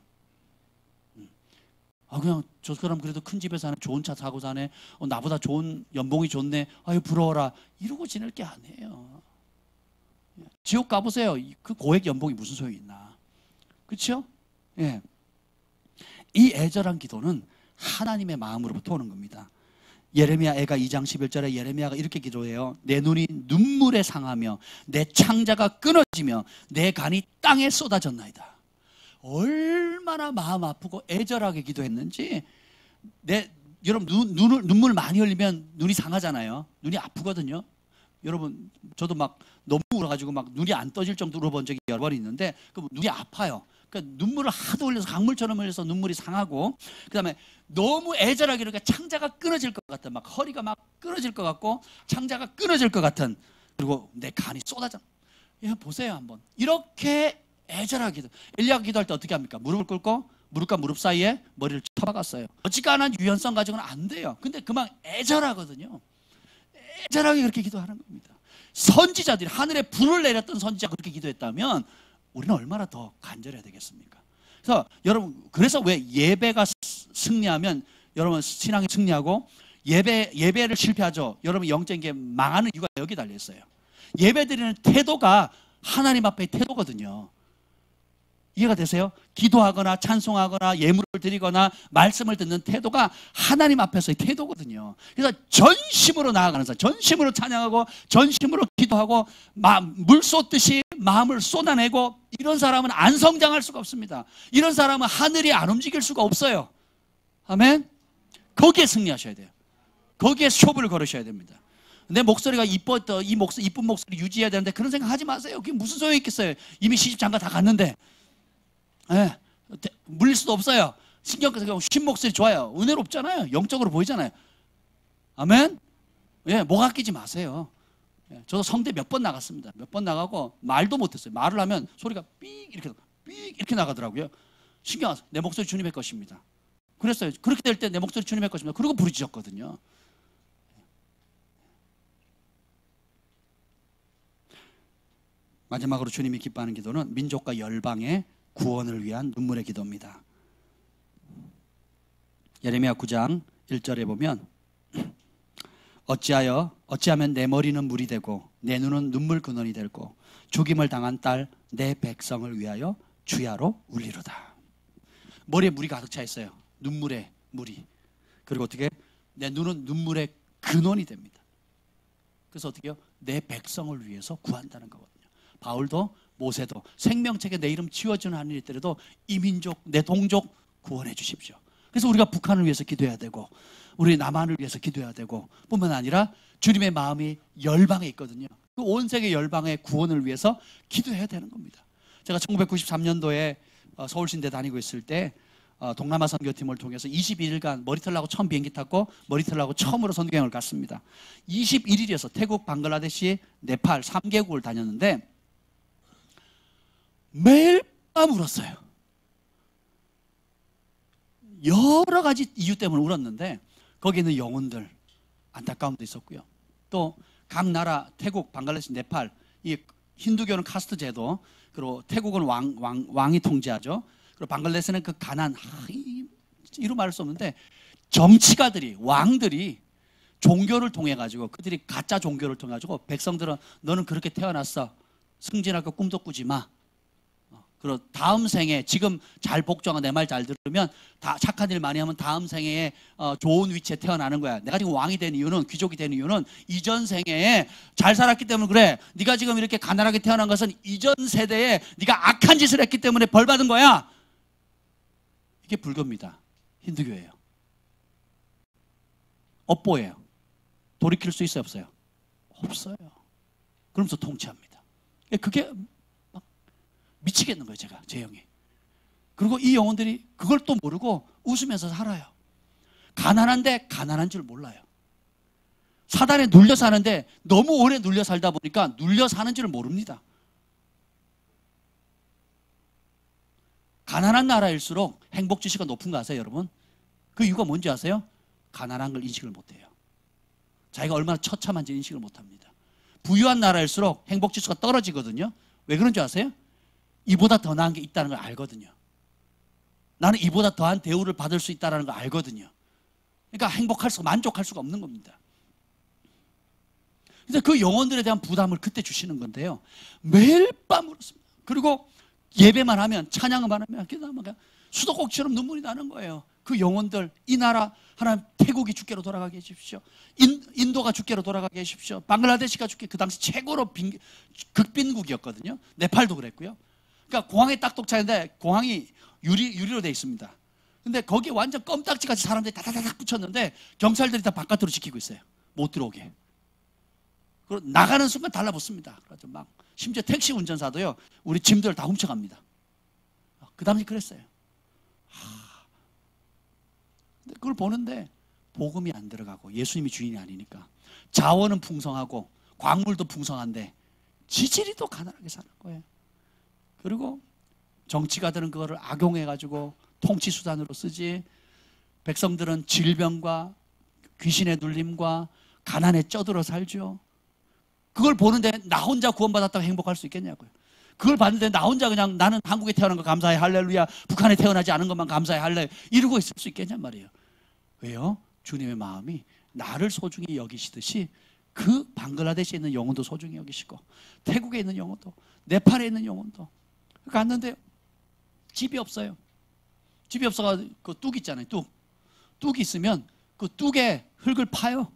그냥 저 사람 그래도 큰 집에 사네, 좋은 차 타고 사네, 나보다 좋은 연봉이 좋네, 아유 부러워라, 이러고 지낼 게 아니에요. 지옥 가보세요. 그 고액 연봉이 무슨 소용이 있나. 그렇죠? 예. 이 애절한 기도는 하나님의 마음으로부터 오는 겁니다. 예레미야 애가 2장 11절에 예레미야가 이렇게 기도해요. 내 눈이 눈물에 상하며 내 창자가 끊어지며 내 간이 땅에 쏟아졌나이다. 얼마나 마음 아프고 애절하게 기도했는지. 여러분 눈물 많이 흘리면 눈이 상하잖아요. 눈이 아프거든요. 여러분 저도 막 너무 울어가지고 막 눈이 안 떠질 정도로 울어본 적이 여러 번 있는데 그 눈이 아파요. 그러니까 눈물을 하도 흘려서 강물처럼 흘려서 눈물이 상하고, 그 다음에 너무 애절하게 그러니까 창자가 끊어질 것 같은, 막 허리가 막 끊어질 것 같고 창자가 끊어질 것 같은, 그리고 내 간이 쏟아져. 보세요 한번. 이렇게 애절하게 기도. 엘리야가 기도할 때 어떻게 합니까? 무릎을 꿇고 무릎과 무릎 사이에 머리를 쳐박았어요. 어지간한 유연성 가지고는 안 돼요. 근데 그만 애절하거든요. 애절하게 그렇게 기도하는 겁니다. 선지자들이, 하늘에 불을 내렸던 선지자가 그렇게 기도했다면 우리는 얼마나 더 간절해야 되겠습니까? 그래서 여러분, 그래서 왜 예배가 승리하면 여러분 신앙이 승리하고 예배를 실패하죠. 여러분 영적인 게 망하는 이유가 여기 달려 있어요. 예배드리는 태도가 하나님 앞의 태도거든요. 이해가 되세요? 기도하거나 찬송하거나 예물을 드리거나 말씀을 듣는 태도가 하나님 앞에서의 태도거든요. 그래서 전심으로 나아가는 사람, 전심으로 찬양하고 전심으로 기도하고 물 쏟듯이 마음을 쏟아내고, 이런 사람은 안 성장할 수가 없습니다. 이런 사람은 하늘이 안 움직일 수가 없어요. 아멘? 거기에 승리하셔야 돼요. 거기에 쇼부를 걸으셔야 됩니다. 내 목소리가 이쁜 목소리 유지해야 되는데 그런 생각 하지 마세요. 그게 무슨 소용이 있겠어요. 이미 시집 장가 다 갔는데. 예, 물릴 수도 없어요. 신경 쓰고 쉰 목소리 좋아요. 은혜롭잖아요. 영적으로 보이잖아요. 아멘? 예, 목 아끼지 마세요. 예, 저도 성대 몇 번 나갔습니다. 몇 번 나가고 말도 못했어요. 말을 하면 소리가 삑 이렇게 나가더라고요. 신경 안 써요. 내 목소리 주님의 것입니다. 그랬어요. 그렇게 될 때 내 목소리 주님의 것입니다. 그리고 부르짖었거든요. 마지막으로 주님이 기뻐하는 기도는 민족과 열방의 구원을 위한 눈물의 기도입니다. 예레미야 9장 1절에 보면 어찌하면 내 머리는 물이 되고 내 눈은 눈물 근원이 되고 죽임을 당한 딸 내 백성을 위하여 주야로 울리로다. 머리에 물이 가득 차 있어요. 눈물의 물이. 그리고 어떻게? 내 눈은 눈물의 근원이 됩니다. 그래서 어떻게 해요? 내 백성을 위해서 구한다는 거거든요. 바울도 모세도 생명책에 내 이름 지워주는 하늘이 있더라도 이 민족, 내 동족 구원해 주십시오. 그래서 우리가 북한을 위해서 기도해야 되고 우리 남한을 위해서 기도해야 되고, 뿐만 아니라 주님의 마음이 열방에 있거든요. 그 온 세계 열방의 구원을 위해서 기도해야 되는 겁니다. 제가 1993년도에 서울신대 다니고 있을 때 동남아 선교팀을 통해서 21일간 머리털 나고 처음 비행기 탔고 머리털 나고 처음으로 선교여행을 갔습니다. 21일이어서 태국, 방글라데시, 네팔 3개국을 다녔는데 매일 밤 울었어요. 여러 가지 이유 때문에 울었는데 거기에 있는 영혼들 안타까움도 있었고요. 또 각 나라, 태국, 방글라데시, 네팔, 이 힌두교는 카스트 제도, 그리고 태국은 왕이 통제하죠. 그리고 방글라데시는 그 가난, 이루 말할 수 없는데 정치가들이, 왕들이 종교를 통해 가지고, 그들이 가짜 종교를 통해 가지고 백성들은 너는 그렇게 태어났어, 승진할 거 꿈도 꾸지 마, 그리고 다음 생에 지금 잘 복종하고 내 말 잘 들으면 다 착한 일 많이 하면 다음 생에 좋은 위치에 태어나는 거야. 내가 지금 왕이 된 이유는, 귀족이 된 이유는 이전 생에 잘 살았기 때문에 그래. 네가 지금 이렇게 가난하게 태어난 것은 이전 세대에 네가 악한 짓을 했기 때문에 벌 받은 거야. 이게 불교입니다. 힌두교예요. 업보예요. 돌이킬 수 있어요, 없어요? 없어요. 그러면서 통치합니다. 그게 막 미치겠는 거예요, 제 영이. 그리고 이 영혼들이 그걸 또 모르고 웃으면서 살아요. 가난한데 가난한 줄 몰라요. 사단에 눌려 사는데 너무 오래 눌려 살다 보니까 눌려 사는 줄 모릅니다. 가난한 나라일수록 행복 지수가 높은 거 아세요, 여러분? 그 이유가 뭔지 아세요? 가난한 걸 인식을 못해요. 자기가 얼마나 처참한지 인식을 못합니다. 부유한 나라일수록 행복 지수가 떨어지거든요. 왜 그런 줄 아세요? 이보다 더 나은 게 있다는 걸 알거든요. 나는 이보다 더한 대우를 받을 수 있다는 걸 알거든요. 그러니까 만족할 수가 없는 겁니다. 그래서 그 영혼들에 대한 부담을 그때 주시는 건데요. 매일 밤 울었습니다. 그리고 예배만 하면, 찬양만 하면, 기도하면 수도꼭지처럼 눈물이 나는 거예요. 그 영혼들, 이 나라 하나님, 태국이 주께로 돌아가게 해주십시오. 인도가 주께로 돌아가게 해주십시오. 방글라데시가 주께, 그 당시 최고로 극빈국이었거든요. 네팔도 그랬고요. 그러니까 공항에 딱 도착했는데 공항이 유리로 돼 있습니다. 근데 거기에 완전 껌딱지같이 사람들이 다다닥 붙였는데 경찰들이 다 바깥으로 지키고 있어요. 못 들어오게. 그리고 나가는 순간 달라붙습니다. 그래서 막 심지어 택시 운전사도요, 우리 짐들을 다 훔쳐갑니다. 그 당시 그랬어요. 근데 그걸 보는데 복음이 안 들어가고 예수님이 주인이 아니니까 자원은 풍성하고 광물도 풍성한데 지질이 또 가난하게 사는 거예요. 그리고 정치가들은 그거를 악용해가지고 통치 수단으로 쓰지, 백성들은 질병과 귀신의 눌림과 가난에 쪄들어 살죠. 그걸 보는데 나 혼자 구원받았다고 행복할 수 있겠냐고요. 그걸 봤는데 나 혼자 그냥 나는 한국에 태어난 거 감사해 할렐루야, 북한에 태어나지 않은 것만 감사해 할렐루야 이러고 있을 수 있겠냔 말이에요. 왜요? 주님의 마음이 나를 소중히 여기시듯이 그 방글라데시에 있는 영혼도 소중히 여기시고 태국에 있는 영혼도, 네팔에 있는 영혼도. 갔는데 집이 없어요. 집이 없어가지고 그 뚝 있잖아요. 뚝이 있으면 그 뚝에 흙을 파요.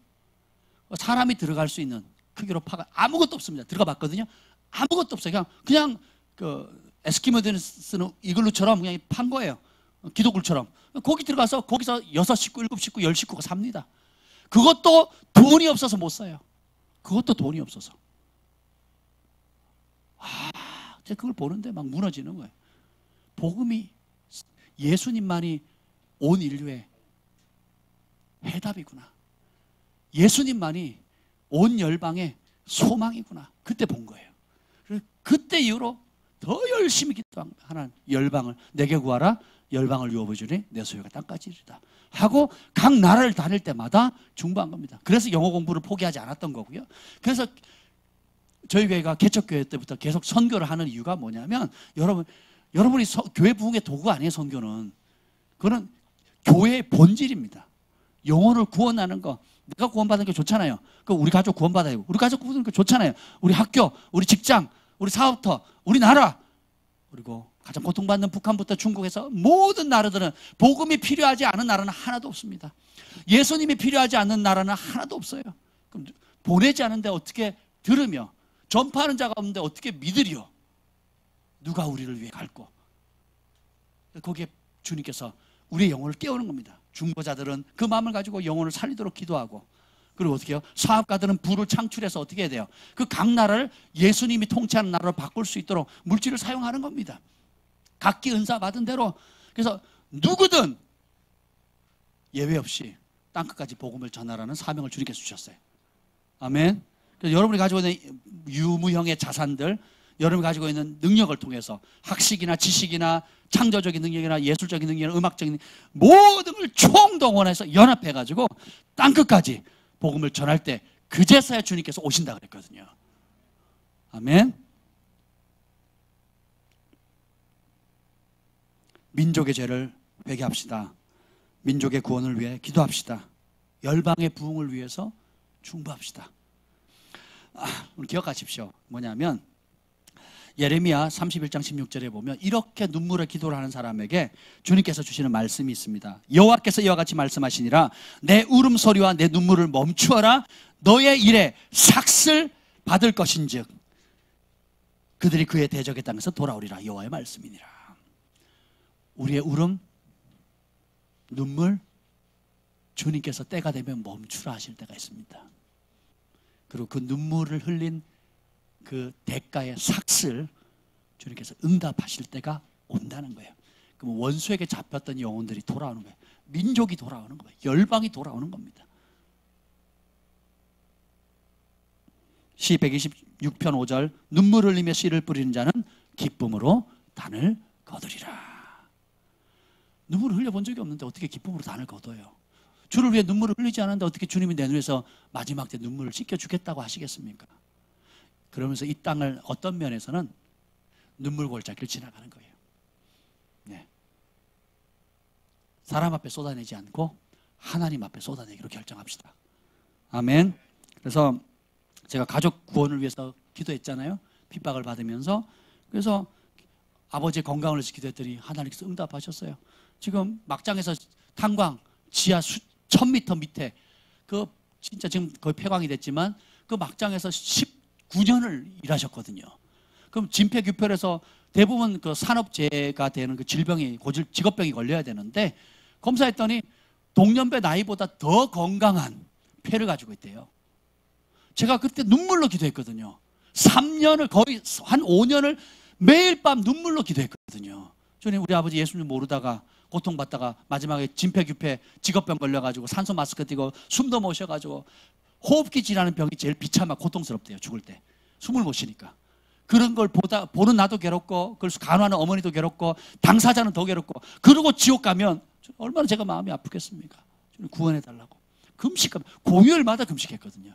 사람이 들어갈 수 있는 크기로 파가 아무것도 없습니다. 들어가 봤거든요. 아무것도 없어요. 그냥 그 에스키모들이 쓰는 이글루처럼 그냥 판 거예요. 기도굴처럼. 거기 들어가서 거기서 6식구, 7식구, 10식구가 삽니다. 그것도 돈이 없어서 못 사요. 그것도 돈이 없어서. 제가 그걸 보는데 막 무너지는 거예요. 복음이, 예수님만이 온 인류의 해답이구나. 예수님만이 온 열방의 소망이구나. 그때 본 거예요. 그때 이후로 더 열심히 기도한 거예요. 하나님, 열방을 내게 구하라. 열방을 유업해주니 내 소유가 땅까지 이르다 하고 각 나라를 다닐 때마다 중보한 겁니다. 그래서 영어 공부를 포기하지 않았던 거고요. 그래서 저희 교회가 개척교회 때부터 계속 선교를 하는 이유가 뭐냐면, 여러분이 교회 부흥의 도구 아니에요. 선교는 그거는 교회의 본질입니다. 영혼을 구원하는 거. 내가 구원받는 게 좋잖아요. 그 우리 가족 구원받아야 되고, 우리 가족 구원받는 게 좋잖아요. 우리 학교, 우리 직장, 우리 사업터, 우리 나라, 그리고 가장 고통받는 북한부터 중국에서 모든 나라들은 복음이 필요하지 않은 나라는 하나도 없습니다. 예수님이 필요하지 않는 나라는 하나도 없어요. 그럼 보내지 않은데 어떻게 들으며, 전파하는 자가 없는데 어떻게 믿으리요? 누가 우리를 위해 갈고? 거기에 주님께서 우리의 영혼을 깨우는 겁니다. 중보자들은 그 마음을 가지고 영혼을 살리도록 기도하고, 그리고 어떻게 해요? 사업가들은 부를 창출해서 어떻게 해야 돼요? 그 각 나라를 예수님이 통치하는 나라로 바꿀 수 있도록 물질을 사용하는 겁니다. 각기 은사 받은 대로. 그래서 누구든 예외 없이 땅끝까지 복음을 전하라는 사명을 주님께서 주셨어요. 아멘. 그래서 여러분이 가지고 있는 유무형의 자산들, 여러분이 가지고 있는 능력을 통해서 학식이나 지식이나 창조적인 능력이나 예술적인 능력이나 음악적인 능력, 모든 걸 총동원해서 연합해가지고 땅끝까지 복음을 전할 때 그제서야 주님께서 오신다 그랬거든요. 아멘. 민족의 죄를 회개합시다. 민족의 구원을 위해 기도합시다. 열방의 부흥을 위해서 중보합시다. 오늘 기억하십시오. 뭐냐면 예레미야 31장 16절에 보면 이렇게 눈물의 기도를 하는 사람에게 주님께서 주시는 말씀이 있습니다. 여호와께서 이와 같이 말씀하시니라. 내 울음소리와 내 눈물을 멈추어라. 너의 일에 삭슬 받을 것인즉 그들이 그의 대적의 땅에서 돌아오리라. 여호와의 말씀이니라. 우리의 울음, 눈물, 주님께서 때가 되면 멈추라 하실 때가 있습니다. 그리고 그 눈물을 흘린 그 대가의 삭슬 주님께서 응답하실 때가 온다는 거예요. 그럼 원수에게 잡혔던 영혼들이 돌아오는 거예요. 민족이 돌아오는 거예요. 열방이 돌아오는 겁니다. 시 126편 5절 눈물 흘리며 씨를 뿌리는 자는 기쁨으로 단을 거두리라. 눈물을 흘려본 적이 없는데 어떻게 기쁨으로 단을 거둬요? 주를 위해 눈물을 흘리지 않았는데 어떻게 주님이 내 눈에서 마지막 때 눈물을 씻겨주겠다고 하시겠습니까? 그러면서 이 땅을 어떤 면에서는 눈물 골짜기를 지나가는 거예요. 네. 사람 앞에 쏟아내지 않고 하나님 앞에 쏟아내기로 결정합시다. 아멘. 그래서 제가 가족 구원을 위해서 기도했잖아요. 핍박을 받으면서. 그래서 아버지의 건강을 위해서 기도했더니 하나님께서 응답하셨어요. 지금 막장에서 탄광 지하 1000m 밑에 그 진짜 지금 거의 폐광이 됐지만 그 막장에서 19년을 일하셨거든요. 그럼 진폐규혈에서 대부분 그 산업재해가 되는 그 질병이 직업병이 걸려야 되는데 검사했더니 동년배 나이보다 더 건강한 폐를 가지고 있대요. 제가 그때 눈물로 기도했거든요. 3년을 거의 한 5년을 매일 밤 눈물로 기도했거든요. 주님, 우리 아버지 예수님 모르다가 고통받다가 마지막에 진폐규폐 직업병 걸려가지고 산소 마스크 띄고 숨도 못 쉬어가지고 호흡기 질환하는 병이 제일 비참하고 고통스럽대요. 죽을 때 숨을 못 쉬니까. 그런 걸 보는 나도 괴롭고 그걸 간호하는 어머니도 괴롭고 당사자는 더 괴롭고 그러고 지옥 가면 얼마나 제가 마음이 아프겠습니까? 주님 구원해달라고 금식하면 공휴일마다 금식했거든요.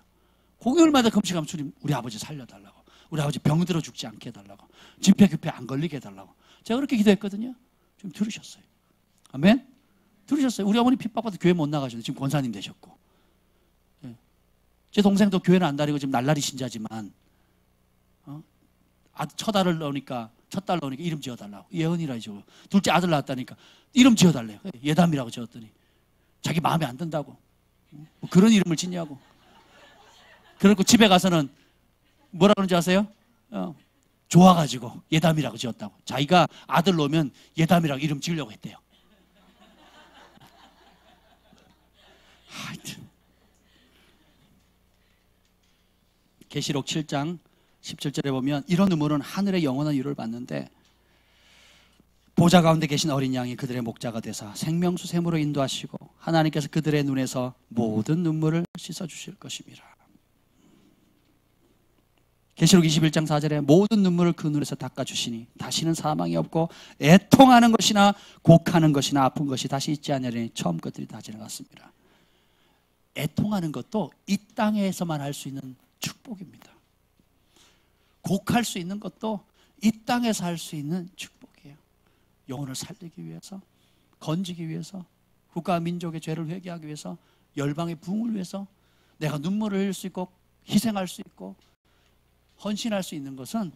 공휴일마다 금식하면 주님 우리 아버지 살려달라고, 우리 아버지 병들어 죽지 않게 해달라고, 진폐규폐 안 걸리게 해달라고 제가 그렇게 기도했거든요. 좀 들으셨어요. 아멘? 들으셨어요? 우리 어머니 핍박받아 교회 못 나가셨는데 지금 권사님 되셨고, 제 동생도 교회는 안 다니고 지금 날라리 신자지만 첫 딸을 넣으니까 이름 지어달라고. 예언이라죠. 둘째 아들 낳았다니까 이름 지어달래요. 예담이라고 지었더니 자기 마음에 안 든다고. 뭐 그런 이름을 짓냐고. 그리고 집에 가서는 뭐라 그러는지 아세요? 좋아가지고 예담이라고 지었다고. 자기가 아들 놓으면 예담이라고 이름 지으려고 했대요. 하여튼 계시록 7장 17절에 보면 이런 눈물은 하늘의 영원한 위로를 받는데 보좌 가운데 계신 어린 양이 그들의 목자가 되사 생명수 샘으로 인도하시고 하나님께서 그들의 눈에서 모든 눈물을 씻어주실 것입니다. 계시록 21장 4절에 모든 눈물을 그 눈에서 닦아주시니 다시는 사망이 없고 애통하는 것이나 곡하는 것이나 아픈 것이 다시 있지 않으리니 처음 것들이 다 지나갔습니다. 애통하는 것도 이 땅에서만 할 수 있는 축복입니다. 곡할 수 있는 것도 이 땅에서 할 수 있는 축복이에요. 영혼을 살리기 위해서, 건지기 위해서, 국가와 민족의 죄를 회개하기 위해서, 열방의 부흥을 위해서 내가 눈물을 흘릴 수 있고 희생할 수 있고 헌신할 수 있는 것은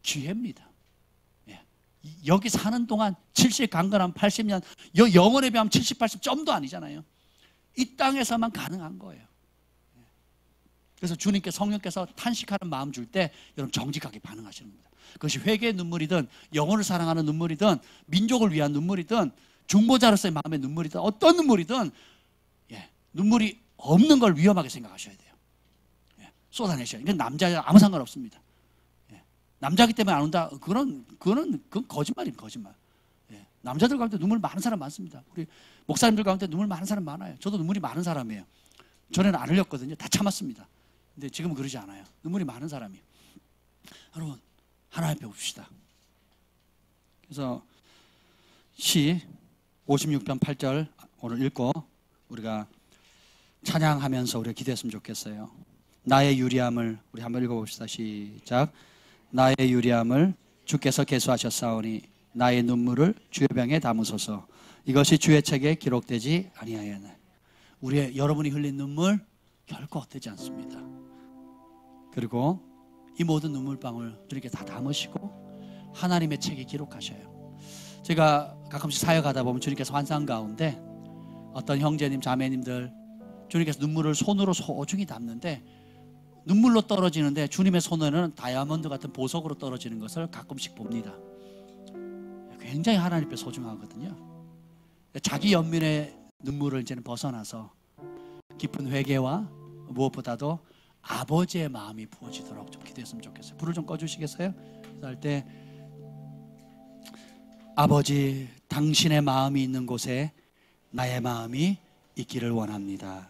기회입니다. 여기 사는 동안 70 강건한 80년 영혼에 비하면 70, 80점도 아니잖아요. 이 땅에서만 가능한 거예요. 그래서 주님께 성령께서 탄식하는 마음 줄 때 여러분 정직하게 반응하시는 겁니다. 그것이 회개의 눈물이든 영혼을 사랑하는 눈물이든 민족을 위한 눈물이든 중보자로서의 마음의 눈물이든 어떤 눈물이든 눈물이 없는 걸 위험하게 생각하셔야 돼요. 쏟아내셔야 돼요. 이건 남자야 아무 상관없습니다. 남자기 때문에 안 온다. 그건 거짓말입니다. 거짓말. 남자들 가운데 눈물 많은 사람 많습니다. 우리 목사님들 가운데 눈물 많은 사람 많아요. 저도 눈물이 많은 사람이에요. 전에는 안 흘렸거든요. 다 참았습니다. 근데 지금은 그러지 않아요. 눈물이 많은 사람이에요. 여러분 하나님 배웁시다. 그래서 시 56편 8절 오늘 읽고 우리가 찬양하면서 우리가 기도했으면 좋겠어요. 나의 유리함을 우리 한번 읽어봅시다. 시작. 나의 유리함을 주께서 계수하셨사오니 나의 눈물을 주의 병에 담으소서. 이것이 주의 책에 기록되지 아니하였네. 여러분이 흘린 눈물 결코 헛되지 않습니다. 그리고 이 모든 눈물방울 주님께 다 담으시고 하나님의 책에 기록하셔요. 제가 가끔씩 사역하다 보면 주님께서 환상 가운데 어떤 형제님 자매님들 주님께서 눈물을 손으로 소중히 담는데 눈물로 떨어지는데 주님의 손에는 다이아몬드 같은 보석으로 떨어지는 것을 가끔씩 봅니다. 굉장히 하나님 앞에 소중하거든요. 자기 연민의 눈물을 이제는 벗어나서 깊은 회개와 무엇보다도 아버지의 마음이 부어지도록 좀 기도했으면 좋겠어요. 불을 좀 꺼주시겠어요? 할 때 아버지, 당신의 마음이 있는 곳에 나의 마음이 있기를 원합니다.